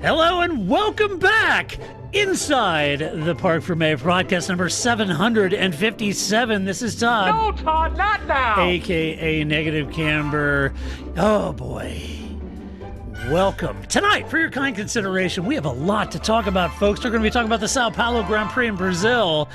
Hello and welcome back inside the Parc Fermé podcast number 757. This is Todd. No, Todd, not now. AKA Negative Camber. Oh boy. Welcome. Tonight, for your kind consideration, we have a lot to talk about, folks. We're going to be talking about the Sao Paulo Grand Prix in Brazil.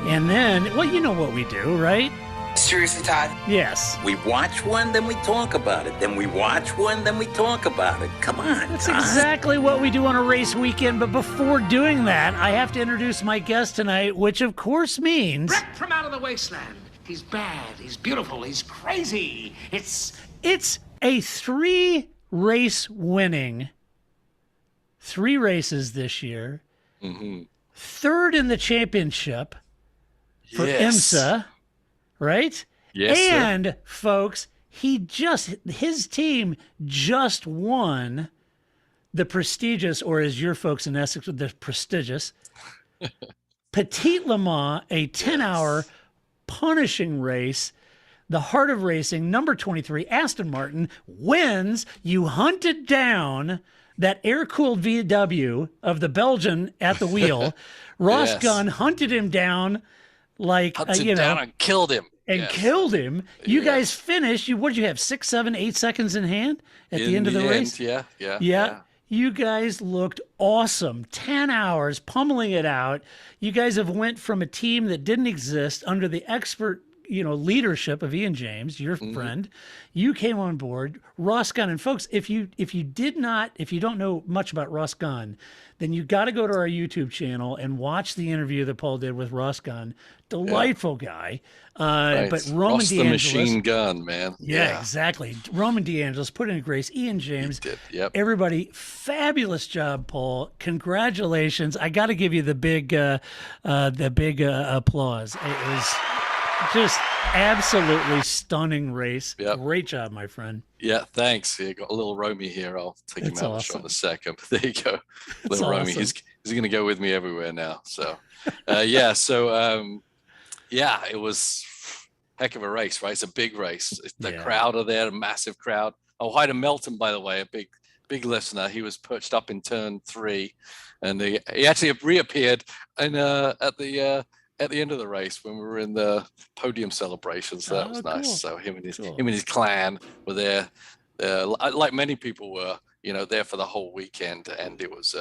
And then, well, you know what we do, right? Seriously, Todd? Yes. We watch one, then we talk about it. Then we watch one, then we talk about it. Come on, That's Todd. exactly what we do on a race weekend. But before doing that, I have to introduce my guest tonight, which of course means... Wrecked from out of the wasteland. He's bad, he's beautiful, he's crazy. It's a three-race winning, 3 races this year, third in the championship for IMSA, right? Yes, and sir. folks, his team just won the prestigious, or as your folks in Essex, the prestigious Petit Le Mans, a 10-hour punishing race. The heart of racing, number 23, Aston Martin, wins. You hunted down that air-cooled VW of the Belgian at the wheel. Ross Yes. Gunn hunted him down like, Hunted down and killed him. and Yes. killed him. You Yes. guys finished. What did you have, 6, 7, 8 seconds in hand at the end of the race? Yeah. You guys looked awesome. 10 hours pummeling it out. You guys have went from a team that didn't exist under the expert, leadership of Ian James, your friend. You came on board, Ross Gunn. And folks, if you don't know much about Ross Gunn, then you got to go to our YouTube channel and watch the interview that Paul did with Ross Gunn. Delightful guy. Right. But Roman Ross the DeAngelis, machine gun, man. yeah, exactly. Roman DeAngelis put in grace. Ian James. He did. Yep. Everybody, fabulous job, Paul. Congratulations. I got to give you the big applause. It was just absolutely stunning race. Yep. Great job, my friend. Yeah, thanks. You got a little Romy here. I'll take That's him out of the awesome. shot in a second. But there you go. That's Little Romy. awesome. He's going to go with me everywhere now. So, it was heck of a race, right? It's a big race. The crowd are there, a massive crowd. Oh, hi to Melton, by the way, a big listener. He was perched up in turn 3, and he actually reappeared at the end of the race when we were in the podium celebration. So that was nice. Cool. So him and his clan were there, like many people were, there for the whole weekend. And it was,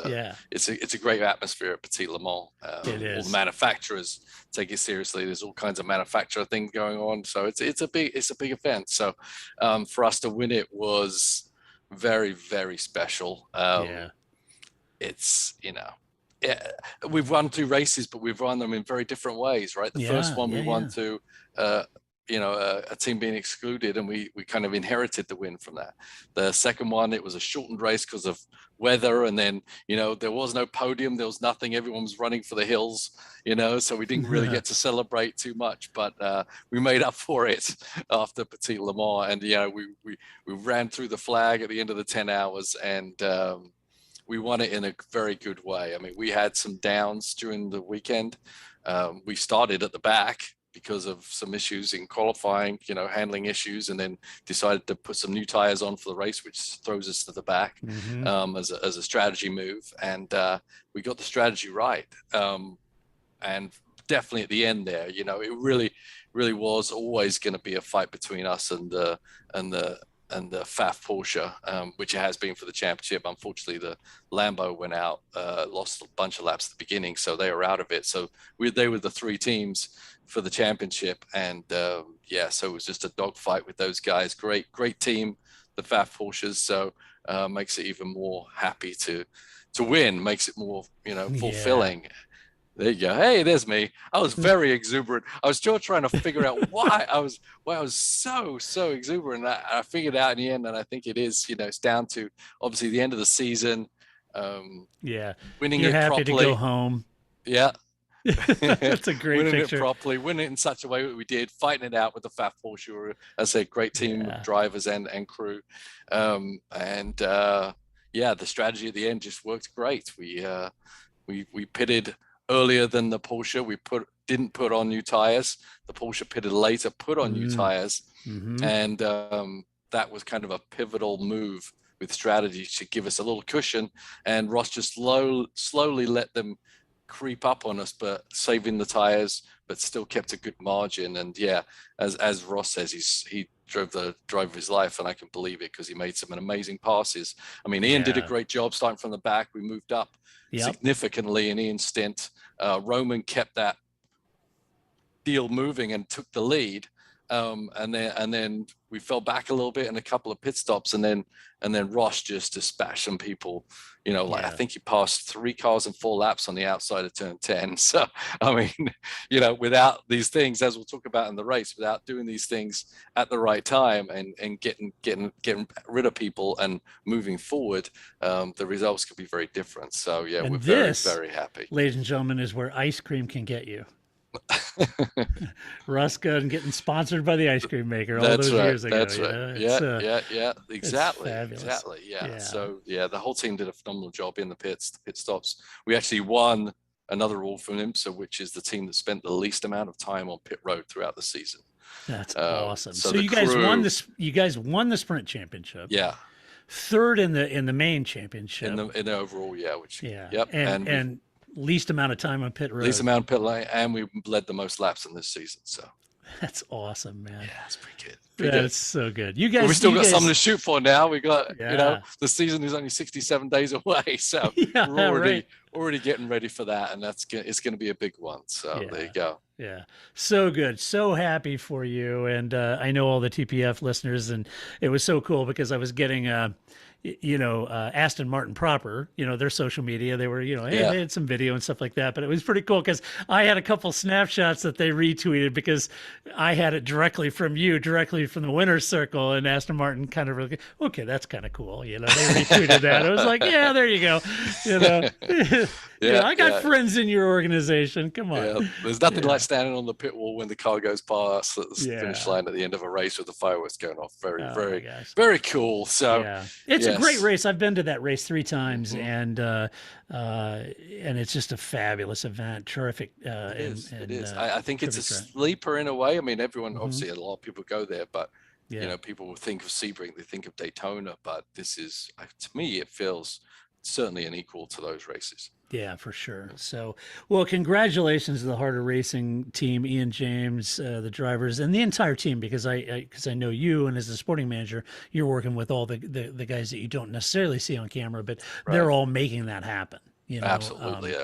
it's a great atmosphere at Petit Le Mans. It is. All the manufacturers take it seriously. There's all kinds of manufacturer things going on. So it's a big event. So for us to win it was very, very special. It's, we've won 2 races, but we've run them in very different ways, right? The first one we won to, a team being excluded, and we kind of inherited the win from that. The second one, it was a shortened race because of weather, and then there was no podium, there was nothing. Everyone was running for the hills, so we didn't really get to celebrate too much. But we made up for it after Petit Le Mans, and we ran through the flag at the end of the 10 hours, and we won it in a very good way. I mean, we had some downs during the weekend. We started at the back because of some issues in qualifying, handling issues, and then decided to put some new tires on for the race, which throws us to the back as a strategy move. And we got the strategy right. And definitely at the end there, it really was always going to be a fight between us and the FAF Porsche, which it has been for the championship. Unfortunately, the Lambo went out, lost a bunch of laps at the beginning, so they were out of it. So they were the 3 teams for the championship, and so it was just a dogfight with those guys. Great team, the FAF Porsches. So makes it even more happy to win. Makes it more fulfilling. There you go. Hey, there's me. I was very exuberant. I was still trying to figure out why I was so exuberant. I figured out in the end, and I think it is, it's down to obviously the end of the season. Winning You're it happy properly. to go home. Yeah. That's a great winning picture. it properly, winning it in such a way that we did, fighting it out with the FAF Porsche, who were, as I say, great team of drivers and crew. The strategy at the end just worked great. We pitted earlier than the Porsche. We didn't put on new tires. The Porsche pitted later, put on new tires, and that was kind of a pivotal move with strategy to give us a little cushion, and Ross just slowly let them creep up on us, but saving the tires, but still kept a good margin. And yeah, as Ross says, he drove the drive of his life, and I can believe it because he made some amazing passes. I mean, Ian did a great job starting from the back. We moved up significantly in Ian's stint. Roman kept that deal moving and took the lead. And then we fell back a little bit in a couple of pit stops, and then Ross just dispatched some people. You know, like I think he passed 3 cars in 4 laps on the outside of turn 10. So I mean, you know, without these things, as we'll talk about in the race, without doing these things at the right time and getting rid of people and moving forward, the results could be very different. So yeah, and we're very happy. Ladies and gentlemen, is where ice cream can get you. Russ Gunn getting sponsored by the ice cream maker all those years ago. That's right. Yeah, exactly. Yeah. So yeah, the whole team did a phenomenal job in the pit stops. We actually won another award from IMSA, which is the team that spent the least amount of time on pit road throughout the season. That's awesome. So you guys won this. You guys won the sprint championship. Yeah. Third in the main championship. In the overall, and least amount of time on pit road. Least amount of pit lane, and we led the most laps in this season. So that's awesome, man. Yeah, that's pretty good. That's so good. You guys, we still got something to shoot for now. We got, you know, the season is only 67 days away, so we're already getting ready for that, and it's going to be a big one. So there you go. Yeah, so good, so happy for you, and I know all the TPF listeners, and it was so cool because I was getting Aston Martin proper, their social media, they were, they had some video and stuff like that, but it was pretty cool because I had a couple snapshots that they retweeted because I had it directly from the winner's circle, and Aston Martin kind of really, okay, that's kind of cool. They retweeted that. I was like, yeah, there you go. I got friends in your organization. Come on. Yeah. There's nothing like standing on the pit wall when the car goes past the finish line at the end of a race with the fireworks going off. Very cool. So it's a great race. I've been to that race 3 times, and it's just a fabulous event. Terrific. It is. I think it's a sleeper in a way. I mean, everyone, obviously a lot of people go there, but people will think of Sebring, they think of Daytona, but this is, to me, it feels certainly an equal to those races. Yeah, for sure. So, well, congratulations to the Harder Racing team, Ian James, the drivers, and the entire team, because I know you, and as a sporting manager, you're working with all the guys that you don't necessarily see on camera, but they're all making that happen. Absolutely,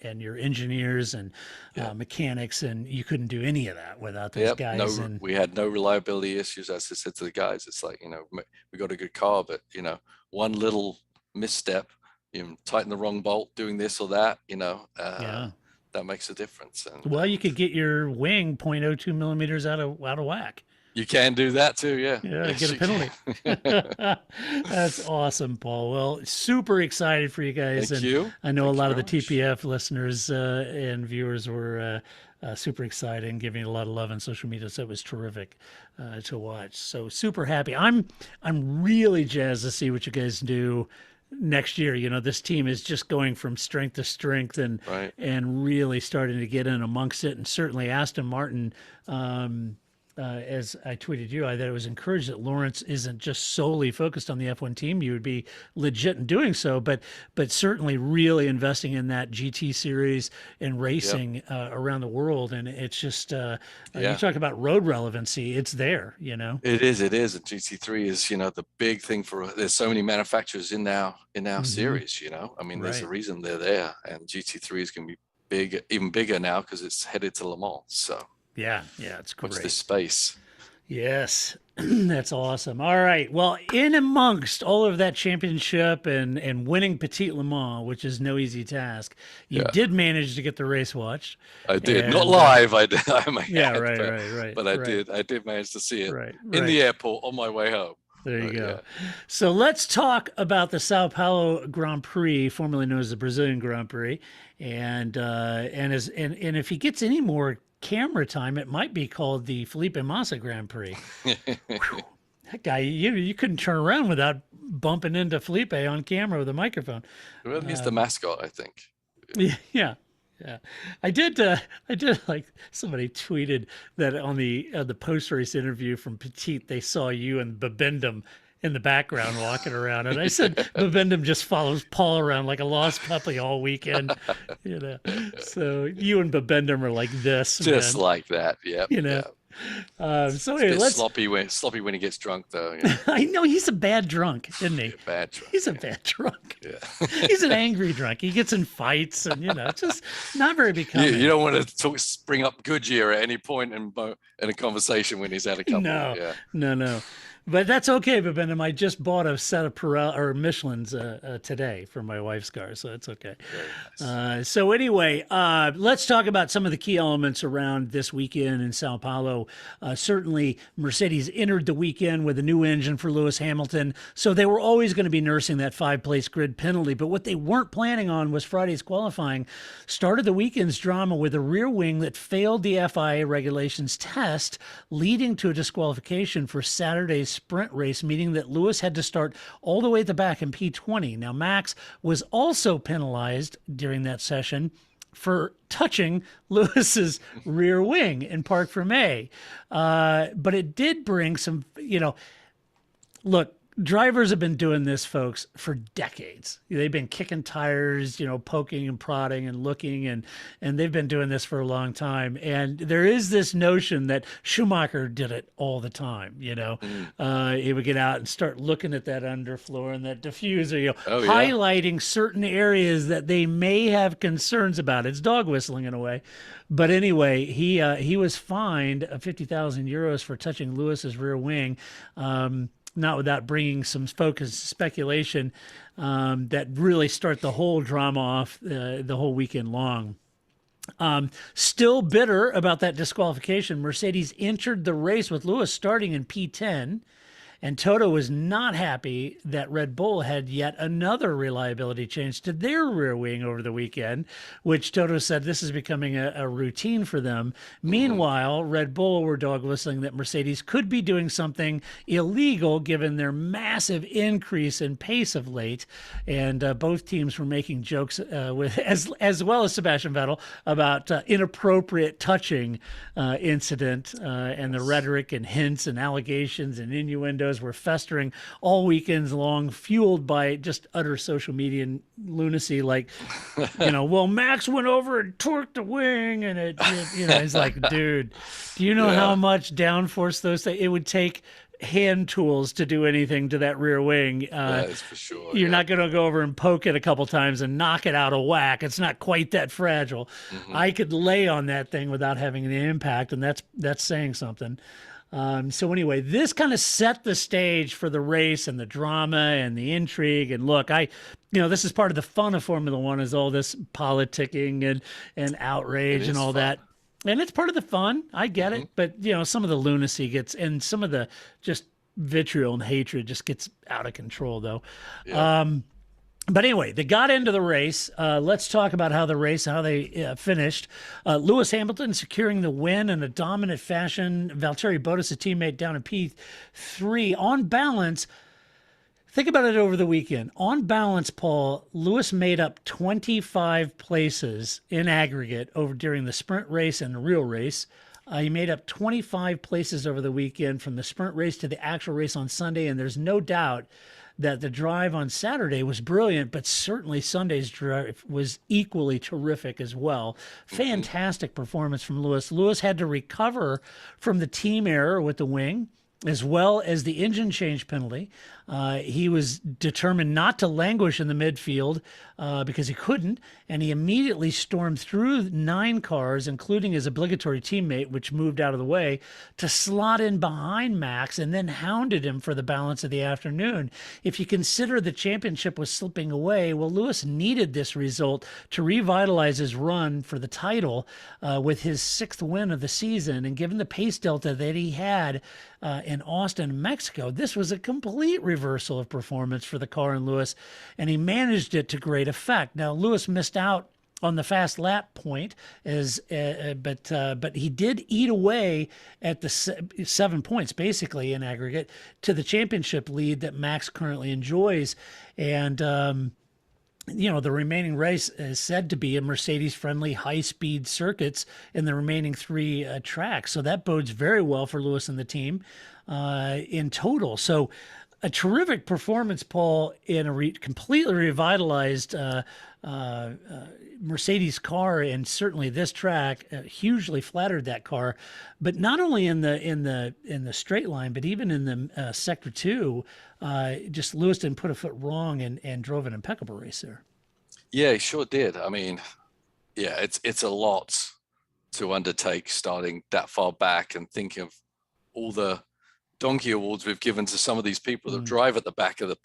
and your engineers and mechanics, and you couldn't do any of that without those guys. We had no reliability issues. As I said to the guys, it's like, we got a good car, but one little misstep, tighten the wrong bolt, doing this or that, that makes a difference. And you could get your wing 0.02 millimeters out of whack. You can do that too, yeah, get a penalty. That's awesome, Paul. Well, super excited for you guys. Thank you. I know a lot of the TPF listeners and viewers were super excited and giving a lot of love on social media. So it was terrific to watch. So super happy. I'm really jazzed to see what you guys do next year. This team is just going from strength to strength and really starting to get in amongst it. And certainly Aston Martin, as I tweeted you, I thought it was encouraged that Lawrence isn't just solely focused on the F1 team. You would be legit in doing so, but certainly really investing in that GT series and racing around the world. And it's just, you talk about road relevancy, it's there, It is. And GT3 is, the big thing there's so many manufacturers in our series, I mean, there's a reason they're there, and GT3 is going to be big, even bigger now because it's headed to Le Mans. So. Yeah, it's great. Watch this space. Yes, that's awesome. All right. Well, in amongst all of that championship and winning Petit Le Mans, which is no easy task, you did manage to get the race watched. I did. Not live. I did. Right. But I did manage to see it in the airport on my way home. There you go. Yeah. So let's talk about the Sao Paulo Grand Prix, formerly known as the Brazilian Grand Prix, and if he gets any more camera time, it might be called the Felipe Massa Grand Prix. That guy, you couldn't turn around without bumping into Felipe on camera with a microphone. Well, he's the mascot, I think. Yeah. I did like somebody tweeted that on the post race interview from Petit, they saw you and Babindum in the background walking around. And I said, Bavendum just follows Paul around like a lost puppy all weekend, you know. So you and Bavendum are like this, just man. like that. Yep. You know. Yep. So It's anyway, a bit sloppy when he gets drunk, though. You know? I know he's a bad drunk, isn't he? Bad drunk. He's a bad drunk. Yeah. He's an angry drunk. He gets in fights, and it's just not very becoming. You don't want to bring up Goodyear at any point in a conversation when he's had a couple. No, Yeah. no. But that's okay, Bavendum. I just bought a set of Michelin's today for my wife's car, so it's okay. Nice. So anyway, let's talk about some of the key elements around this weekend in Sao Paulo. Certainly, Mercedes entered the weekend with a new engine for Lewis Hamilton, so they were always going to be nursing that 5-place grid penalty. But what they weren't planning on was Friday's qualifying. Started the weekend's drama with a rear wing that failed the FIA regulations test, leading to a disqualification for Saturday's sprint race, meaning that Lewis had to start all the way at the back in P20. Now, Max was also penalized during that session for touching Lewis's rear wing in Parc Fermé. But it did bring some, look, drivers have been doing this, folks, for decades. They've been kicking tires, poking and prodding and looking, and they've been doing this for a long time. And there is this notion that Schumacher did it all the time. He would get out and start looking at that underfloor and that diffuser, highlighting certain areas that they may have concerns about. It's dog whistling in a way. But anyway, he was fined 50,000 euros for touching Lewis's rear wing. Not without bringing some focused speculation that really start the whole drama off the whole weekend long. Still bitter about that disqualification, Mercedes entered the race with Lewis starting in P10. And Toto was not happy that Red Bull had yet another reliability change to their rear wing over the weekend, which Toto said this is becoming a routine for them. Meanwhile, Red Bull were dog whistling that Mercedes could be doing something illegal given their massive increase in pace of late. And both teams were making jokes as well as Sebastian Vettel about inappropriate touching incident and the rhetoric and hints and allegations and innuendos were festering all weekends long, fueled by just utter social media lunacy. Like, well, Max went over and torqued the wing, and it's like, dude, do you know how much downforce those things? It would take hand tools to do anything to that rear wing. That is for sure. You're not going to go over and poke it a couple times and knock it out of whack. It's not quite that fragile. I could lay on that thing without having an impact, and that's saying something. So anyway, this kind of set the stage for the race and the drama and the intrigue. And look, this is part of the fun of Formula One, is all this politicking and outrage and all that. And it's part of the fun. I get it. But, some of the lunacy and some of the just vitriol and hatred just gets out of control, though. Yeah. But anyway, they got into the race. Let's talk about how they finished. Lewis Hamilton securing the win in a dominant fashion. Valtteri Bottas, a teammate, down in P3. On balance, think about it over the weekend. On balance, Paul, Lewis made up 25 places in aggregate during the sprint race and the real race. He made up 25 places over the weekend from the sprint race to the actual race on Sunday, and there's no doubt that the drive on Saturday was brilliant, but certainly Sunday's drive was equally terrific as well. Fantastic performance from Lewis. Lewis had to recover from the team error with the wing, as well as the engine change penalty. He was determined not to languish in the midfield because he couldn't, and he immediately stormed through 9 cars, including his obligatory teammate, which moved out of the way, to slot in behind Max and then hounded him for the balance of the afternoon. If you consider the championship was slipping away, well, Lewis needed this result to revitalize his run for the title with his 6th win of the season, and given the pace delta that he had in Austin, Mexico, this was a complete reversal of performance for the car and Lewis, and he managed it to great effect. Now, Lewis missed out on the fast lap point, but he did eat away at the 7 points, basically, in aggregate, to the championship lead that Max currently enjoys. And the remaining race is said to be a Mercedes-friendly high-speed circuits in the remaining 3 tracks. So that bodes very well for Lewis and the team in total. So a terrific performance, Paul, in a completely revitalized Mercedes car, and certainly this track hugely flattered that car. But not only in the straight line, but even in the sector two, just Lewis didn't put a foot wrong and drove an impeccable race there. Yeah, he sure did. I mean, yeah, it's a lot to undertake starting that far back and thinking of all the donkey awards we've given to some of these people that drive at the back of the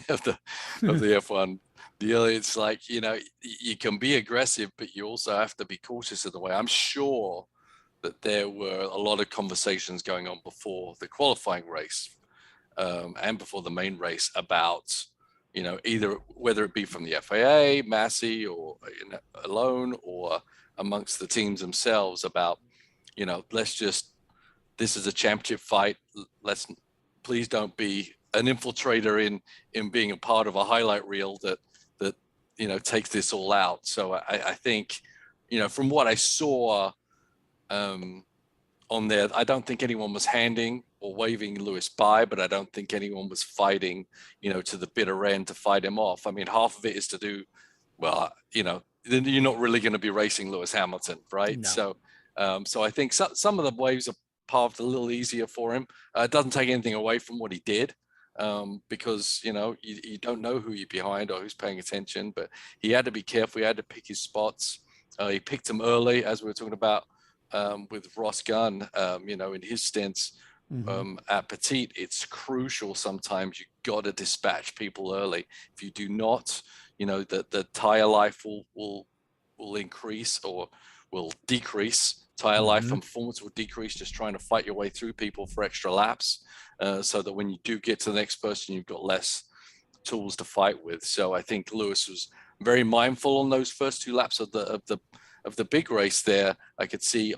of the F1 deal. It's like, you know, you can be aggressive, but you also have to be cautious of the way. I'm sure that there were a lot of conversations going on before the qualifying race and before the main race about, you know, either whether it be from the FIA, Massey, or alone, or amongst the teams themselves about, you know, this is a championship fight. Please don't be an infiltrator in being a part of a highlight reel that you know takes this all out. So I think, you know, from what I saw on there, I don't think anyone was handing or waving Lewis by, but I don't think anyone was fighting, you know, to the bitter end to fight him off. I mean, half of it is to do, well, you know, then you're not really going to be racing Lewis Hamilton, right? No. So I think some of the waves are paved a little easier for him. It doesn't take anything away from what he did, because, you know, you don't know who you're behind or who's paying attention, but he had to be careful. He had to pick his spots. He picked them early, as we were talking about with Ross Gunn, you know, in his stints at Petit. It's crucial sometimes. You got to dispatch people early. If you do not, you know, the tire life will increase or will decrease. Tire life and performance will decrease just trying to fight your way through people for extra laps, so that when you do get to the next person, you've got less tools to fight with. So I think Lewis was very mindful on those first two laps of the big race there. I could see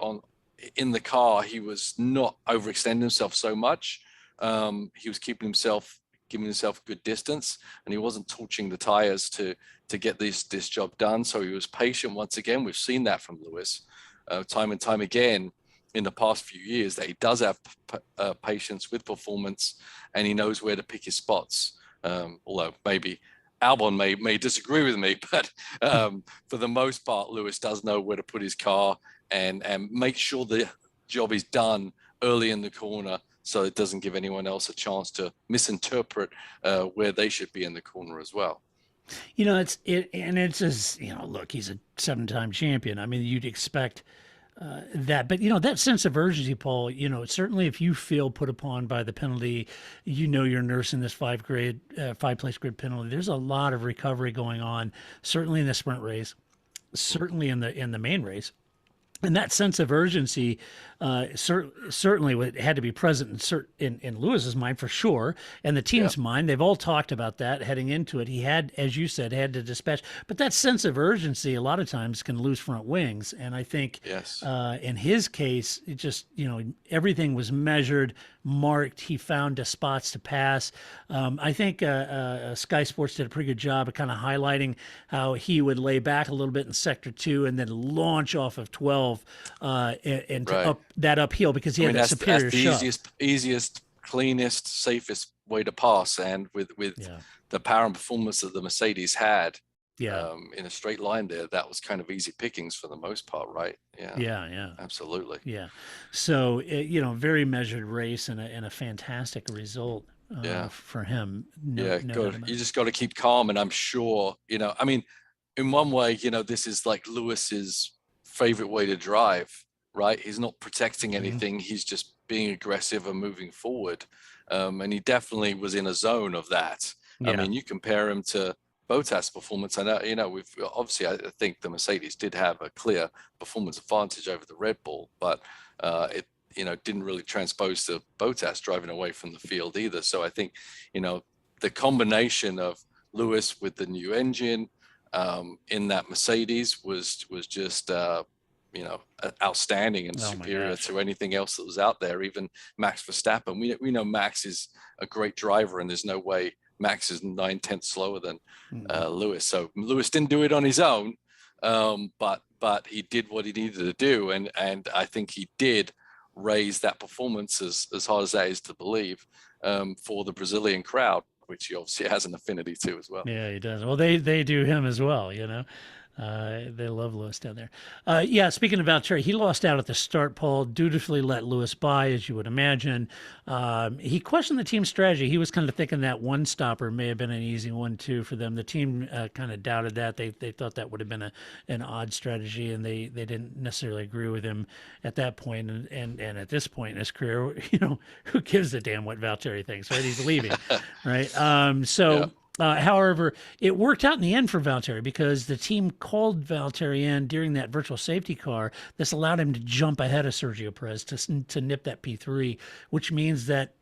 in the car he was not overextending himself so much. He was giving himself a good distance, and he wasn't torching the tires to get this job done. So he was patient. Once again, we've seen that from Lewis time and time again in the past few years, that he does have patience with performance, and he knows where to pick his spots. Although maybe Albon may disagree with me, but for the most part, Lewis does know where to put his car and make sure the job is done early in the corner, so it doesn't give anyone else a chance to misinterpret where they should be in the corner as well. You know, it's as, you know, look, he's a 7-time champion. I mean, you'd expect that, but, you know, that sense of urgency, Paul, you know, certainly if you feel put upon by the penalty, you know, you're nursing this 5-place grid penalty. There's a lot of recovery going on, certainly in the sprint race, certainly in the main race. And that sense of urgency certainly had to be present in Lewis's mind, for sure, and the team's mind. They've all talked about that heading into it. He had, as you said, had to dispatch. But that sense of urgency a lot of times can lose front wings. And I think in his case, it just, you know, everything was measured, marked. He found the spots to pass. I think Sky Sports did a pretty good job of kind of highlighting how he would lay back a little bit in sector 2 and then launch off of 12 and up that uphill, because he had that superior shot. That's the easiest, cleanest, safest way to pass. And with the power and performance that the Mercedes had in a straight line there, that was kind of easy pickings for the most part, right? Yeah, absolutely. Yeah, so you know, very measured race and a fantastic result for him. Good. You just got to keep calm, and I'm sure, you know, I mean, in one way, you know, this is like Lewis's favorite way to drive, right? He's not protecting anything. He's just being aggressive and moving forward. And he definitely was in a zone of that. I mean, you compare him to Bottas' performance. I know, you know, we've obviously, I think the Mercedes did have a clear performance advantage over the Red Bull, but it, you know, didn't really transpose to Bottas driving away from the field either. So I think, you know, the combination of Lewis with the new engine in that Mercedes was just, you know, outstandanding and superior to anything else that was out there, even Max Verstappen. We know Max is a great driver, and there's no way Max is 9/10 slower than Lewis. So Lewis didn't do it on his own, but he did what he needed to do, and I think he did raise that performance as hard as that is to believe for the Brazilian crowd, which he obviously has an affinity to as well. Yeah, he does. Well, they do him as well, you know. They love Lewis down there. Yeah, speaking of Valtteri, he lost out at the start, Paul, dutifully let Lewis by, as you would imagine. He questioned the team's strategy. He was kind of thinking that one stopper may have been an easy one, too, for them. The team kind of doubted that. They thought that would have been an odd strategy, and they didn't necessarily agree with him at that point. And at this point in his career, you know, who gives a damn what Valtteri thinks, right? He's leaving, right? Yeah. However, it worked out in the end for Valtteri because the team called Valtteri in during that virtual safety car. This allowed him to jump ahead of Sergio Perez to nip that P3, which means that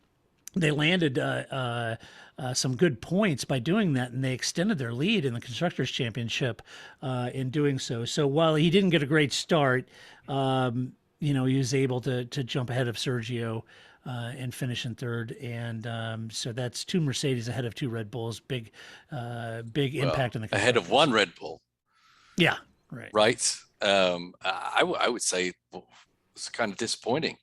they landed some good points by doing that, and they extended their lead in the Constructors' Championship in doing so. So while he didn't get a great start, you know, he was able to jump ahead of Sergio and finish in third, and so that's 2 Mercedes ahead of 2 Red Bulls. Big impact on the ahead of 1 Red Bull. Yeah, right. I would say it's kind of disappointing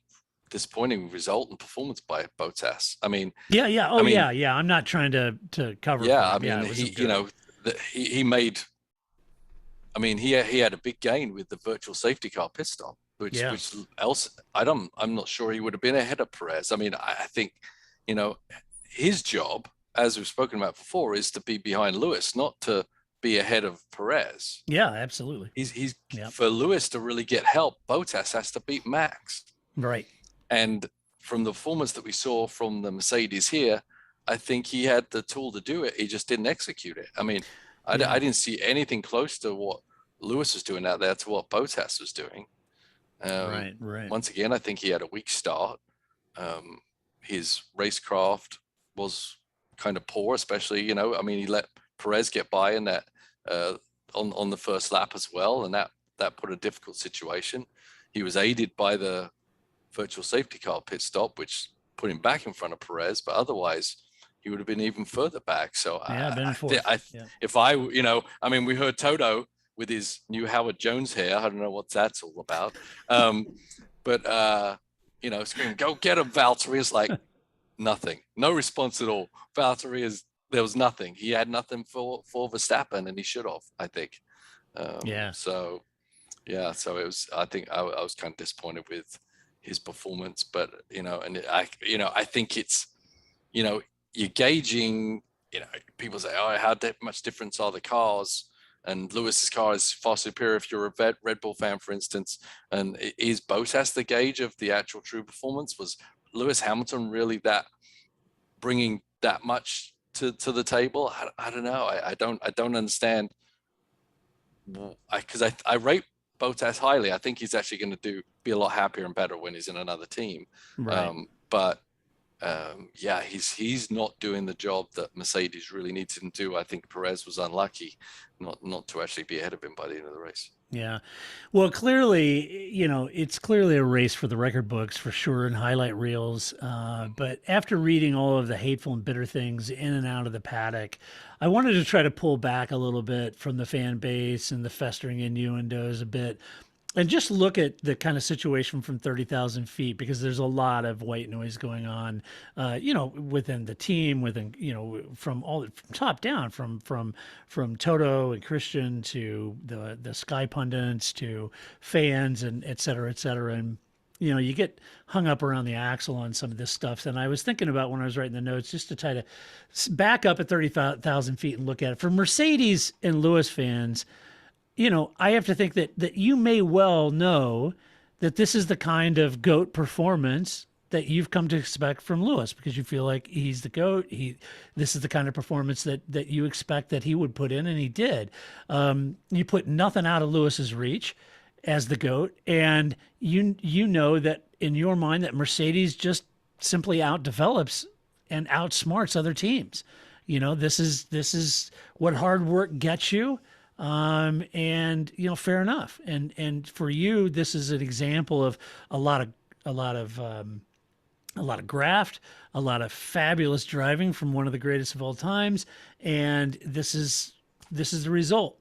result and performance by Bottas. I mean, yeah. Yeah. I'm not trying to cover. Yeah, I mean, he made. I mean, he had a big gain with the virtual safety car pit stop. Which else I'm not sure he would have been ahead of Perez. I mean, I think, you know, his job, as we've spoken about before, is to be behind Lewis, not to be ahead of Perez. Yeah, absolutely. He's for Lewis to really get help, Bottas has to beat Max. Right. And from the performance that we saw from the Mercedes here, I think he had the tool to do it. He just didn't execute it. I mean, I didn't see anything close to what Lewis was doing out there to what Bottas was doing. Right. Once again, I think he had a weak start. His racecraft was kind of poor, especially, you know, I mean, he let Perez get by in that on the first lap as well, and that put a difficult situation. He was aided by the virtual safety car pit stop, which put him back in front of Perez, but otherwise he would have been even further back. So if I, you know, I mean, we heard Toto with his new Howard Jones hair. I don't know what that's all about. But you know, screaming, "Go get him, Valtteri!" is like nothing, no response at all. Valtteri there was nothing. He had nothing for Verstappen, and he should have, I think. So it was. I think I was kind of disappointed with his performance, but you know, and I think it's, you know, you're gauging. You know, people say, "Oh, how much difference are the cars?" And Lewis's car is far superior if you're a Red Bull fan, for instance. And is Bottas the gauge of the actual true performance? Was Lewis Hamilton really that bringing that much to the table? I don't know. I don't understand. Because I rate Bottas highly. I think he's actually going to be a lot happier and better when he's in another team. Right. He's not doing the job that Mercedes really needs him to do. I think Perez was unlucky not to actually be ahead of him by the end of the race. Yeah. Well, clearly, you know, it's clearly a race for the record books for sure and highlight reels. But after reading all of the hateful and bitter things in and out of the paddock, I wanted to try to pull back a little bit from the fan base and the festering innuendos a bit, and just look at the kind of situation from 30,000 feet, because there's a lot of white noise going on, you know, within the team, you know, from top down, from Toto and Christian to the Sky pundits to fans and et cetera, et cetera. And, you know, you get hung up around the axle on some of this stuff. And I was thinking about when I was writing the notes, just to try to back up at 30,000 feet and look at it. For Mercedes and Lewis fans, you know, I have to think that you may well know that this is the kind of GOAT performance that you've come to expect from Lewis, because you feel like he's the GOAT. This is the kind of performance that you expect that he would put in, and he did. You put nothing out of Lewis's reach as the GOAT, and you know that in your mind that Mercedes just simply outdevelops and outsmarts other teams. You know, this is what hard work gets you. And you know, fair enough. And for you, this is an example of a lot of graft, a lot of fabulous driving from one of the greatest of all times. And this is the result.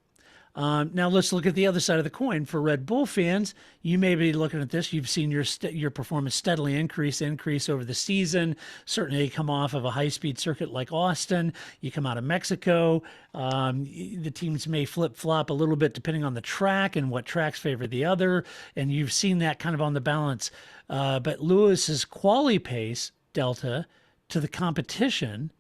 Now let's look at the other side of the coin. For Red Bull fans, you may be looking at this. You've seen your performance steadily increase over the season. Certainly, you come off of a high-speed circuit like Austin. You come out of Mexico. The teams may flip-flop a little bit depending on the track and what tracks favor the other. And you've seen that kind of on the balance. But Lewis's quali pace delta to the competition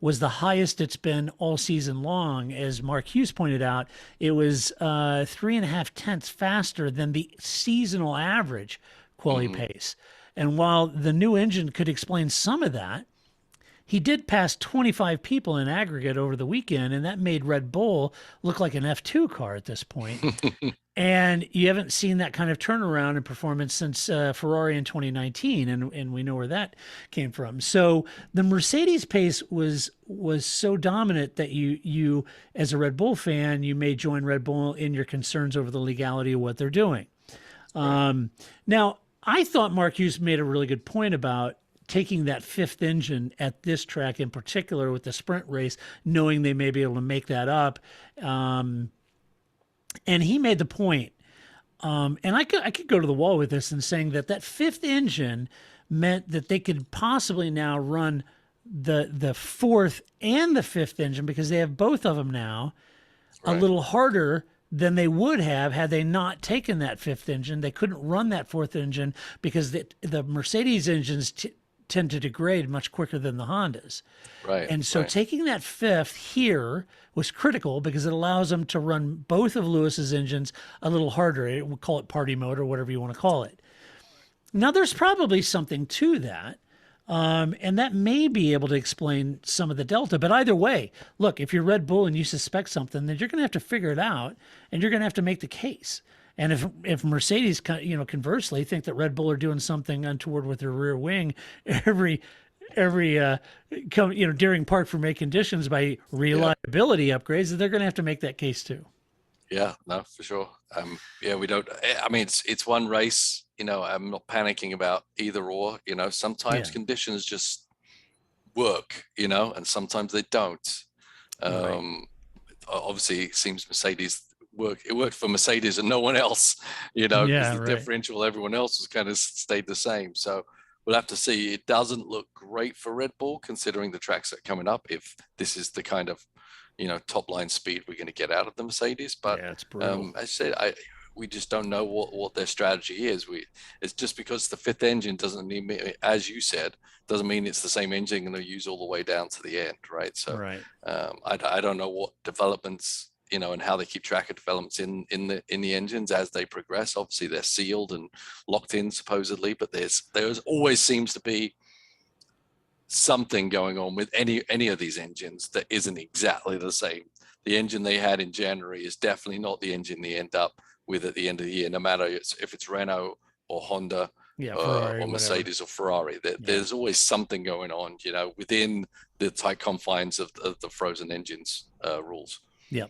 was the highest it's been all season long. As Mark Hughes pointed out, it was 3.5 tenths faster than the seasonal average quali pace. And while the new engine could explain some of that, he did pass 25 people in aggregate over the weekend, and that made Red Bull look like an F2 car at this point. And you haven't seen that kind of turnaround in performance since Ferrari in 2019, and we know where that came from. So the Mercedes pace was so dominant that you as a Red Bull fan, you may join Red Bull in your concerns over the legality of what they're doing. Now, I thought Mark Hughes made a really good point about taking that fifth engine at this track in particular with the sprint race, knowing they may be able to make that up. And he made the point, and I could go to the wall with this and saying that fifth engine meant that they could possibly now run the fourth and the fifth engine, because they have both of them now, a little harder than they would have had they not taken that fifth engine. They couldn't run that fourth engine because the Mercedes engines tend to degrade much quicker than the Hondas. And so taking that fifth here was critical because it allows them to run both of Lewis's engines a little harder. We'll call it party mode or whatever you want to call it. Now, there's probably something to that. And that may be able to explain some of the delta. But either way, look, if you're Red Bull and you suspect something, then you're going to have to figure it out, and you're going to have to make the case. And if Mercedes, conversely, think that Red Bull are doing something untoward with their rear wing during Parc Fermé conditions by reliability upgrades, they're going to have to make that case too. Yeah, no, for sure. We don't. I mean, it's one race. I'm not panicking about either or. Sometimes conditions just work. And sometimes they don't. Obviously, it seems Mercedes it worked for Mercedes and no one else, because the differential, everyone else was kind of stayed the same. So we'll have to see. It doesn't look great for Red Bull considering the tracks that are coming up, if this is the kind of, top line speed we're going to get out of the Mercedes. But it's brutal. I said, we just don't know what their strategy is. It's just because the fifth engine doesn't mean, as you said, doesn't mean it's the same engine going to use all the way down to the end, right? So I don't know what developments, and how they keep track of developments in the engines as they progress. Obviously, they're sealed and locked in supposedly, but there always seems to be something going on with any of these engines that isn't exactly the same. The engine they had in January is definitely not the engine they end up with at the end of the year, no matter if it's Renault or Honda, Ferrari, or Mercedes or Ferrari. There's always something going on, within the tight confines of the frozen engines rules. Yeah.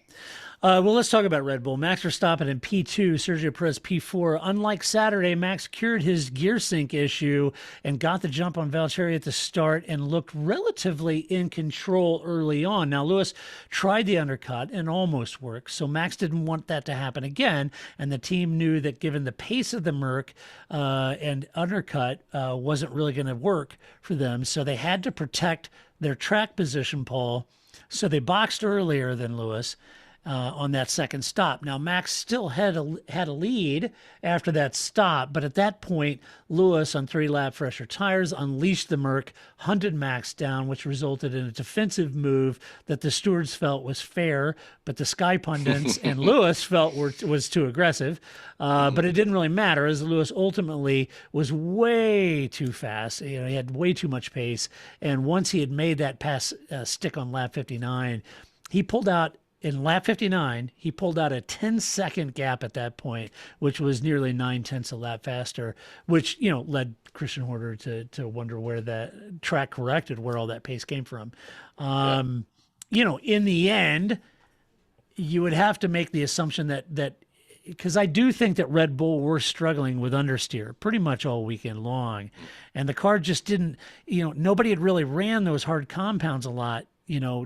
Well, let's talk about Red Bull. Max Verstappen in P2, Sergio Perez P4. Unlike Saturday, Max cured his gear sync issue and got the jump on Valtteri at the start and looked relatively in control early on. Now, Lewis tried the undercut and almost worked, so Max didn't want that to happen again, and the team knew that given the pace of the Merc and undercut wasn't really going to work for them, so they had to protect their track position, Paul. So they boxed earlier than Lewis on that second stop. Now, Max still had a lead after that stop, but at that point, Lewis, on 3-lap fresher tires, unleashed the Merc, hunted Max down, which resulted in a defensive move that the stewards felt was fair, but the Sky pundits and Lewis felt was too aggressive. But it didn't really matter, as Lewis ultimately was way too fast. He had way too much pace, and once he had made that pass stick on lap 59, he pulled out. In lap 59, he pulled out a 10-second gap at that point, which was nearly 9/10 a lap faster, which, led Christian Horner to wonder where that track corrected, where all that pace came from. In the end, you would have to make the assumption that because I do think that Red Bull were struggling with understeer pretty much all weekend long, and the car just didn't, nobody had really ran those hard compounds a lot,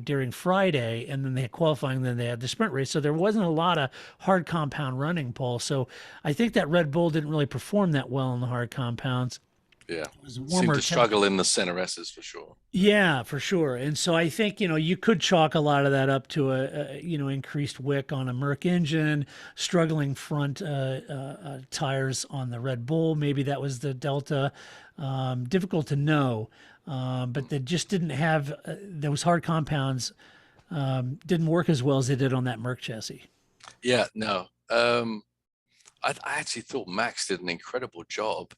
during Friday, and then they had qualifying, then they had the sprint race. So there wasn't a lot of hard compound running, Paul. So I think that Red Bull didn't really perform that well in the hard compounds. Yeah, It was seemed to struggle in the center S's for sure. Yeah, for sure. And so I think, you could chalk a lot of that up to increased wick on a Merc engine, struggling front tires on the Red Bull. Maybe that was the Delta. Difficult to know. But they just didn't have those hard compounds didn't work as well as they did on that Merc chassis. Yeah, no. I actually thought Max did an incredible job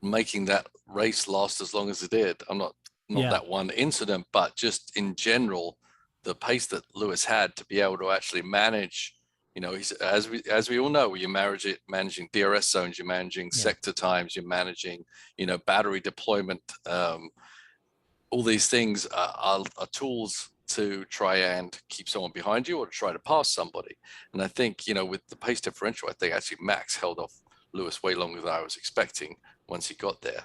making that race last as long as it did. I'm not that one incident, but just in general, the pace that Lewis had to be able to actually manage, he's, as we all know, you're managing DRS zones, you're managing sector times, you're managing, battery deployment. All these things are tools to try and keep someone behind you or to try to pass somebody. And I think, with the pace differential, I think actually Max held off Lewis way longer than I was expecting once he got there.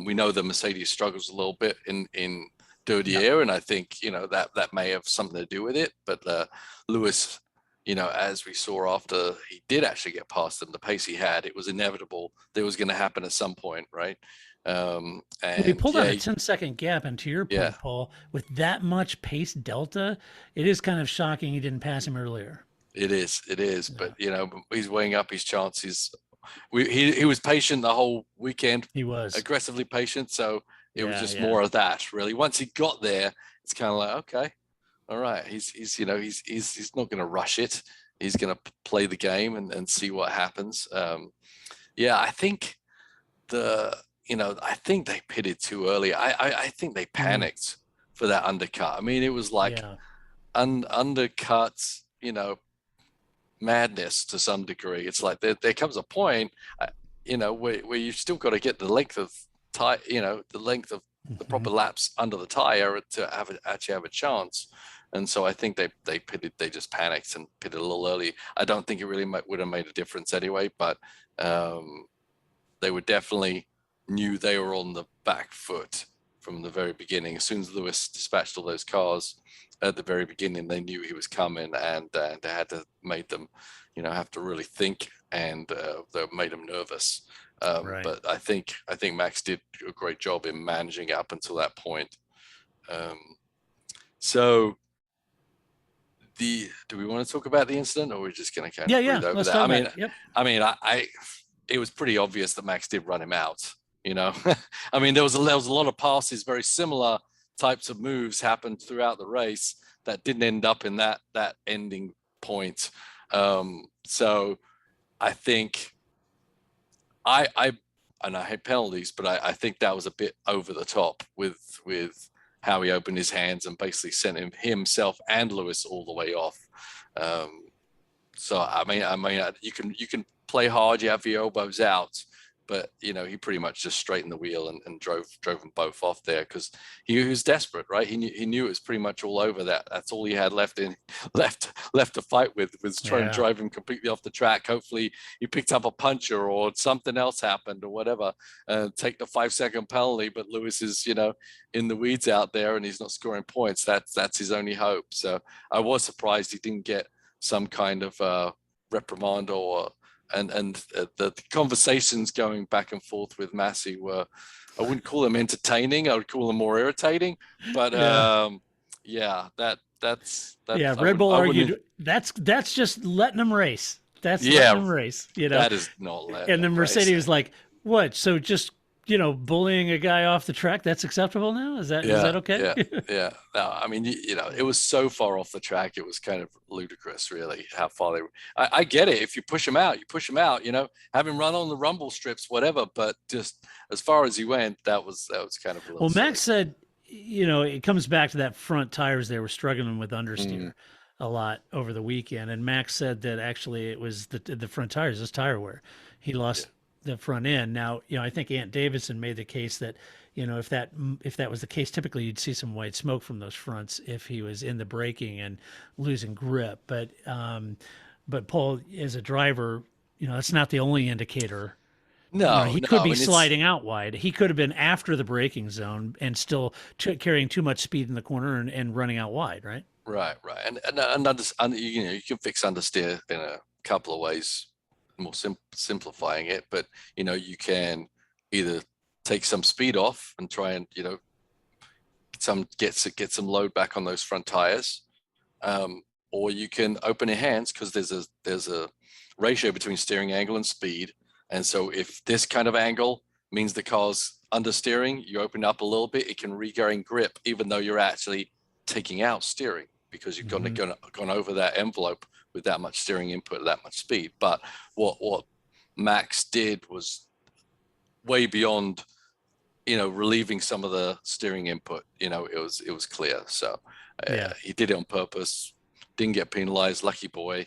We know the Mercedes struggles a little bit in dirty air, and I think that may have something to do with it. But Lewis, as we saw after he did actually get past them, the pace he had, it was inevitable that it was going to happen at some point, right? And he pulled out a 10-second gap, and to your point, Paul, with that much pace delta, it is kind of shocking he didn't pass him earlier. It is, but he's weighing up his chances. He was patient the whole weekend. He was aggressively patient, so it was just more of that, really. Once he got there, it's kind of like, okay, all right, he's not going to rush it. He's going to play the game and see what happens. I think I think they pitted too early. I think they panicked for that undercut. I mean, it was like undercuts, madness to some degree. It's like there comes a point, where you've still got to get the length of the proper laps under the tire to actually have a chance. And so I think they just panicked and pitted a little early. I don't think it really would have made a difference anyway, but they were definitely knew they were on the back foot from the very beginning. As soon as Lewis dispatched all those cars at the very beginning, they knew he was coming, and they had to make them, have to really think, and that made them nervous. Right. But I think Max did a great job in managing up until that point. So do we want to talk about the incident, or we're just going to kind of breathe over that? I mean, it was pretty obvious that Max did run him out. I mean, there was a lot of passes, very similar types of moves happened throughout the race that didn't end up in that ending point. So I think I hate penalties, but I think that was a bit over the top with how he opened his hands and basically sent himself and Lewis all the way off. So I mean, you can play hard, you have your elbows out, but he pretty much just straightened the wheel and drove them both off there, because he was desperate, right? He knew it was pretty much all over. That's all he had left to fight with, was trying to drive him completely off the track. Hopefully he picked up a puncher or something else happened or whatever, take the 5-second penalty. But Lewis is in the weeds out there and he's not scoring points. That's his only hope. So I was surprised he didn't get some kind of reprimand and the conversations going back and forth with Massey were, I wouldn't call them entertaining, I would call them more irritating. But that's Red Bull argued that's just letting them race. That's letting them race. That is not letting. And then Mercedes was like, "What? So just bullying a guy off the track, that's acceptable now? Is that okay?" Yeah. No, I mean, it was so far off the track, it was kind of ludicrous, really, how far they were. I get it. If you push him out, have him run on the rumble strips, whatever. But just as far as he went, that was kind of a little silly. Max said, it comes back to that front tires. They were struggling with understeer a lot over the weekend. And Max said that actually it was the front tires, this tire wear. He lost the front end. Now, I think Ant Davidson made the case that, if that was the case, typically you'd see some white smoke from those fronts if he was in the braking and losing grip. But Paul, as a driver, that's not the only indicator No, He no. could I be mean, sliding out wide. He could have been after the braking zone and still carrying too much speed in the corner and running out wide, right? right, right. And you know, you can fix understeer in a couple of ways, more simplifying it. But you know, you can either take some speed off and try and, you know, get some load back on those front tires, or you can open your hands, because there's a ratio between steering angle and speed. And so if this kind of angle means the car's understeering, you open up a little bit, it can regain grip, even though you're actually taking out steering, because you've gone over that envelope with that much steering input, that much speed. But what Max did was way beyond, you know, relieving some of the steering input. You know, it was clear. So he did it on purpose. Didn't get penalized. Lucky boy.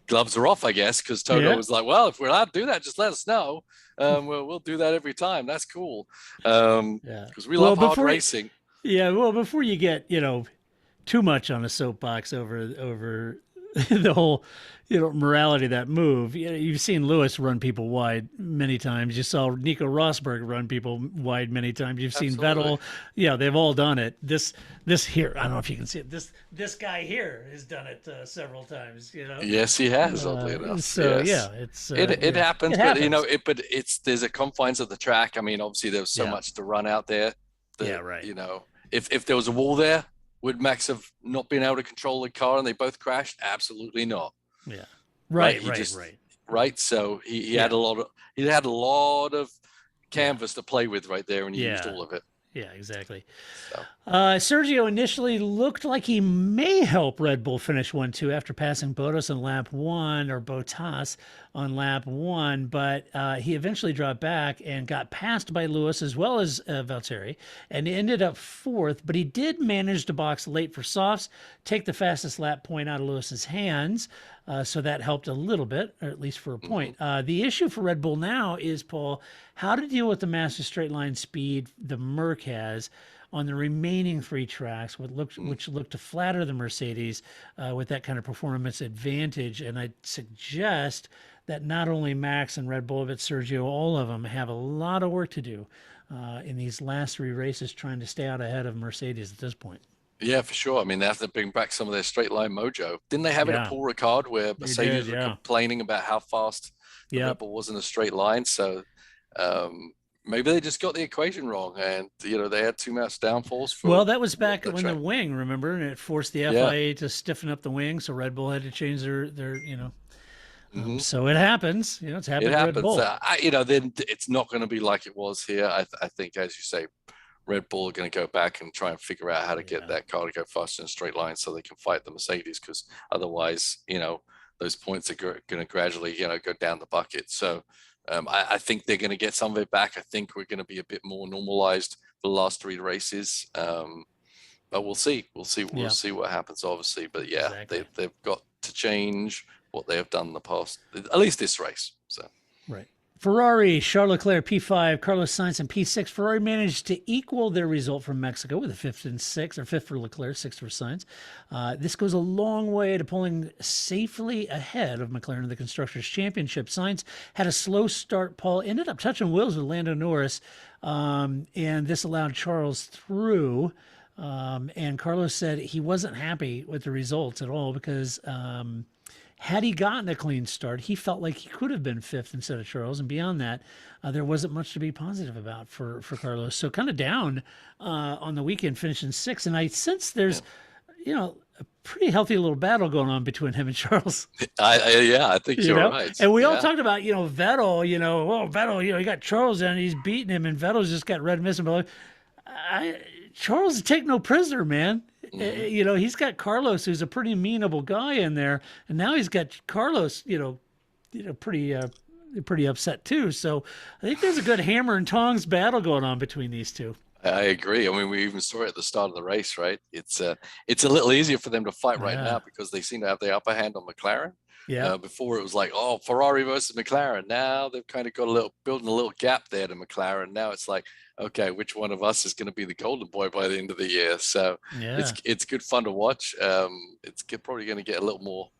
Gloves are off, I guess, because Toto was like, "Well, if we're allowed to do that, just let us know. We'll do that every time. That's cool." Because we love hard racing. Well, before you get, you know, too much on a soapbox over the whole, you know, morality of that move. You know, you've seen Lewis run people wide many times. You saw Nico Rosberg run people wide many times. You've seen Vettel. Yeah, they've all done it. This here, I don't know if you can see it. This guy here has done it several times. You know. Yes, he has. Oddly enough. So yes. It happens, but you know, there's a confines of the track. I mean, obviously there was so much to run out there. That, you know, if there was a wall there, would Max have not been able to control the car and they both crashed? Absolutely not. Yeah. Right. Right. So he had a lot of canvas to play with right there, and he used all of it. Yeah, exactly. So. Sergio initially looked like he may help Red Bull finish 1-2 after passing Bottas on lap 1, or Bottas on lap 1, but he eventually dropped back and got passed by Lewis as well as Valtteri, and he ended up 4th, but he did manage to box late for softs, take the fastest lap point out of Lewis's hands, so that helped a little bit, or at least for a point. The issue for Red Bull now is, Paul, how to deal with the massive straight line speed the Merc has on the remaining 3 tracks, which look to flatter the Mercedes with that kind of performance advantage. And I suggest that not only Max and Red Bull, but Sergio, all of them have a lot of work to do in these last 3 races trying to stay out ahead of Mercedes at this point. Yeah, for sure. I mean, they have to bring back some of their straight line mojo. Didn't they have it at Paul Ricard, where Mercedes were complaining about how fast the Red Bull was in a straight line? So maybe they just got the equation wrong, and you know, they had too much downforce. Well, that was back when the wing, remember, and it forced the FIA to stiffen up the wing, so Red Bull had to change their you know. So it happens. You know, it's happened. It happens. Red Bull. You know, then it's not going to be like it was here. I think, as you say, Red Bull are going to go back and try and figure out how to get that car to go faster in a straight line so they can fight the Mercedes, because otherwise, you know, those points are going to gradually, you know, go down the bucket. So I think they're going to get some of it back. I think we're going to be a bit more normalized for the last 3 races. But we'll see. We'll see what happens, obviously. But yeah, they've got to change what they have done in the past, at least this race. So right. Ferrari, Charles Leclerc, P5, Carlos Sainz, and P6. Ferrari managed to equal their result from Mexico with a 5th and 6th, or 5th for Leclerc, 6th for Sainz. This goes a long way to pulling safely ahead of McLaren in the Constructors' Championship. Sainz had a slow start, Paul, ended up touching wheels with Lando Norris, and this allowed Charles through. And Carlos said he wasn't happy with the results at all, because had he gotten a clean start, he felt like he could have been 5th instead of Charles. And beyond that, there wasn't much to be positive about for Carlos. So kind of down on the weekend, finishing 6th. And I sense there's, you know, a pretty healthy little battle going on between him and Charles. I think you're right. And we all talked about, you know, Vettel, Vettel, you know, he got Charles and he's beating him, and Vettel's just got red missing. But Charles take no prisoner, man. You know, he's got Carlos, who's a pretty amenable guy in there, and now he's got Carlos, pretty upset too. So I think there's a good hammer and tongs battle going on between these two. I agree. I mean, we even saw it at the start of the race, right? It's a little easier for them to fight right now, because they seem to have the upper hand on McLaren. Yeah. Before it was like, oh, Ferrari versus McLaren. Now they've kind of got building a little gap there to McLaren. Now it's like, okay, which one of us is going to be the golden boy by the end of the year? So it's good fun to watch. It's probably going to get a little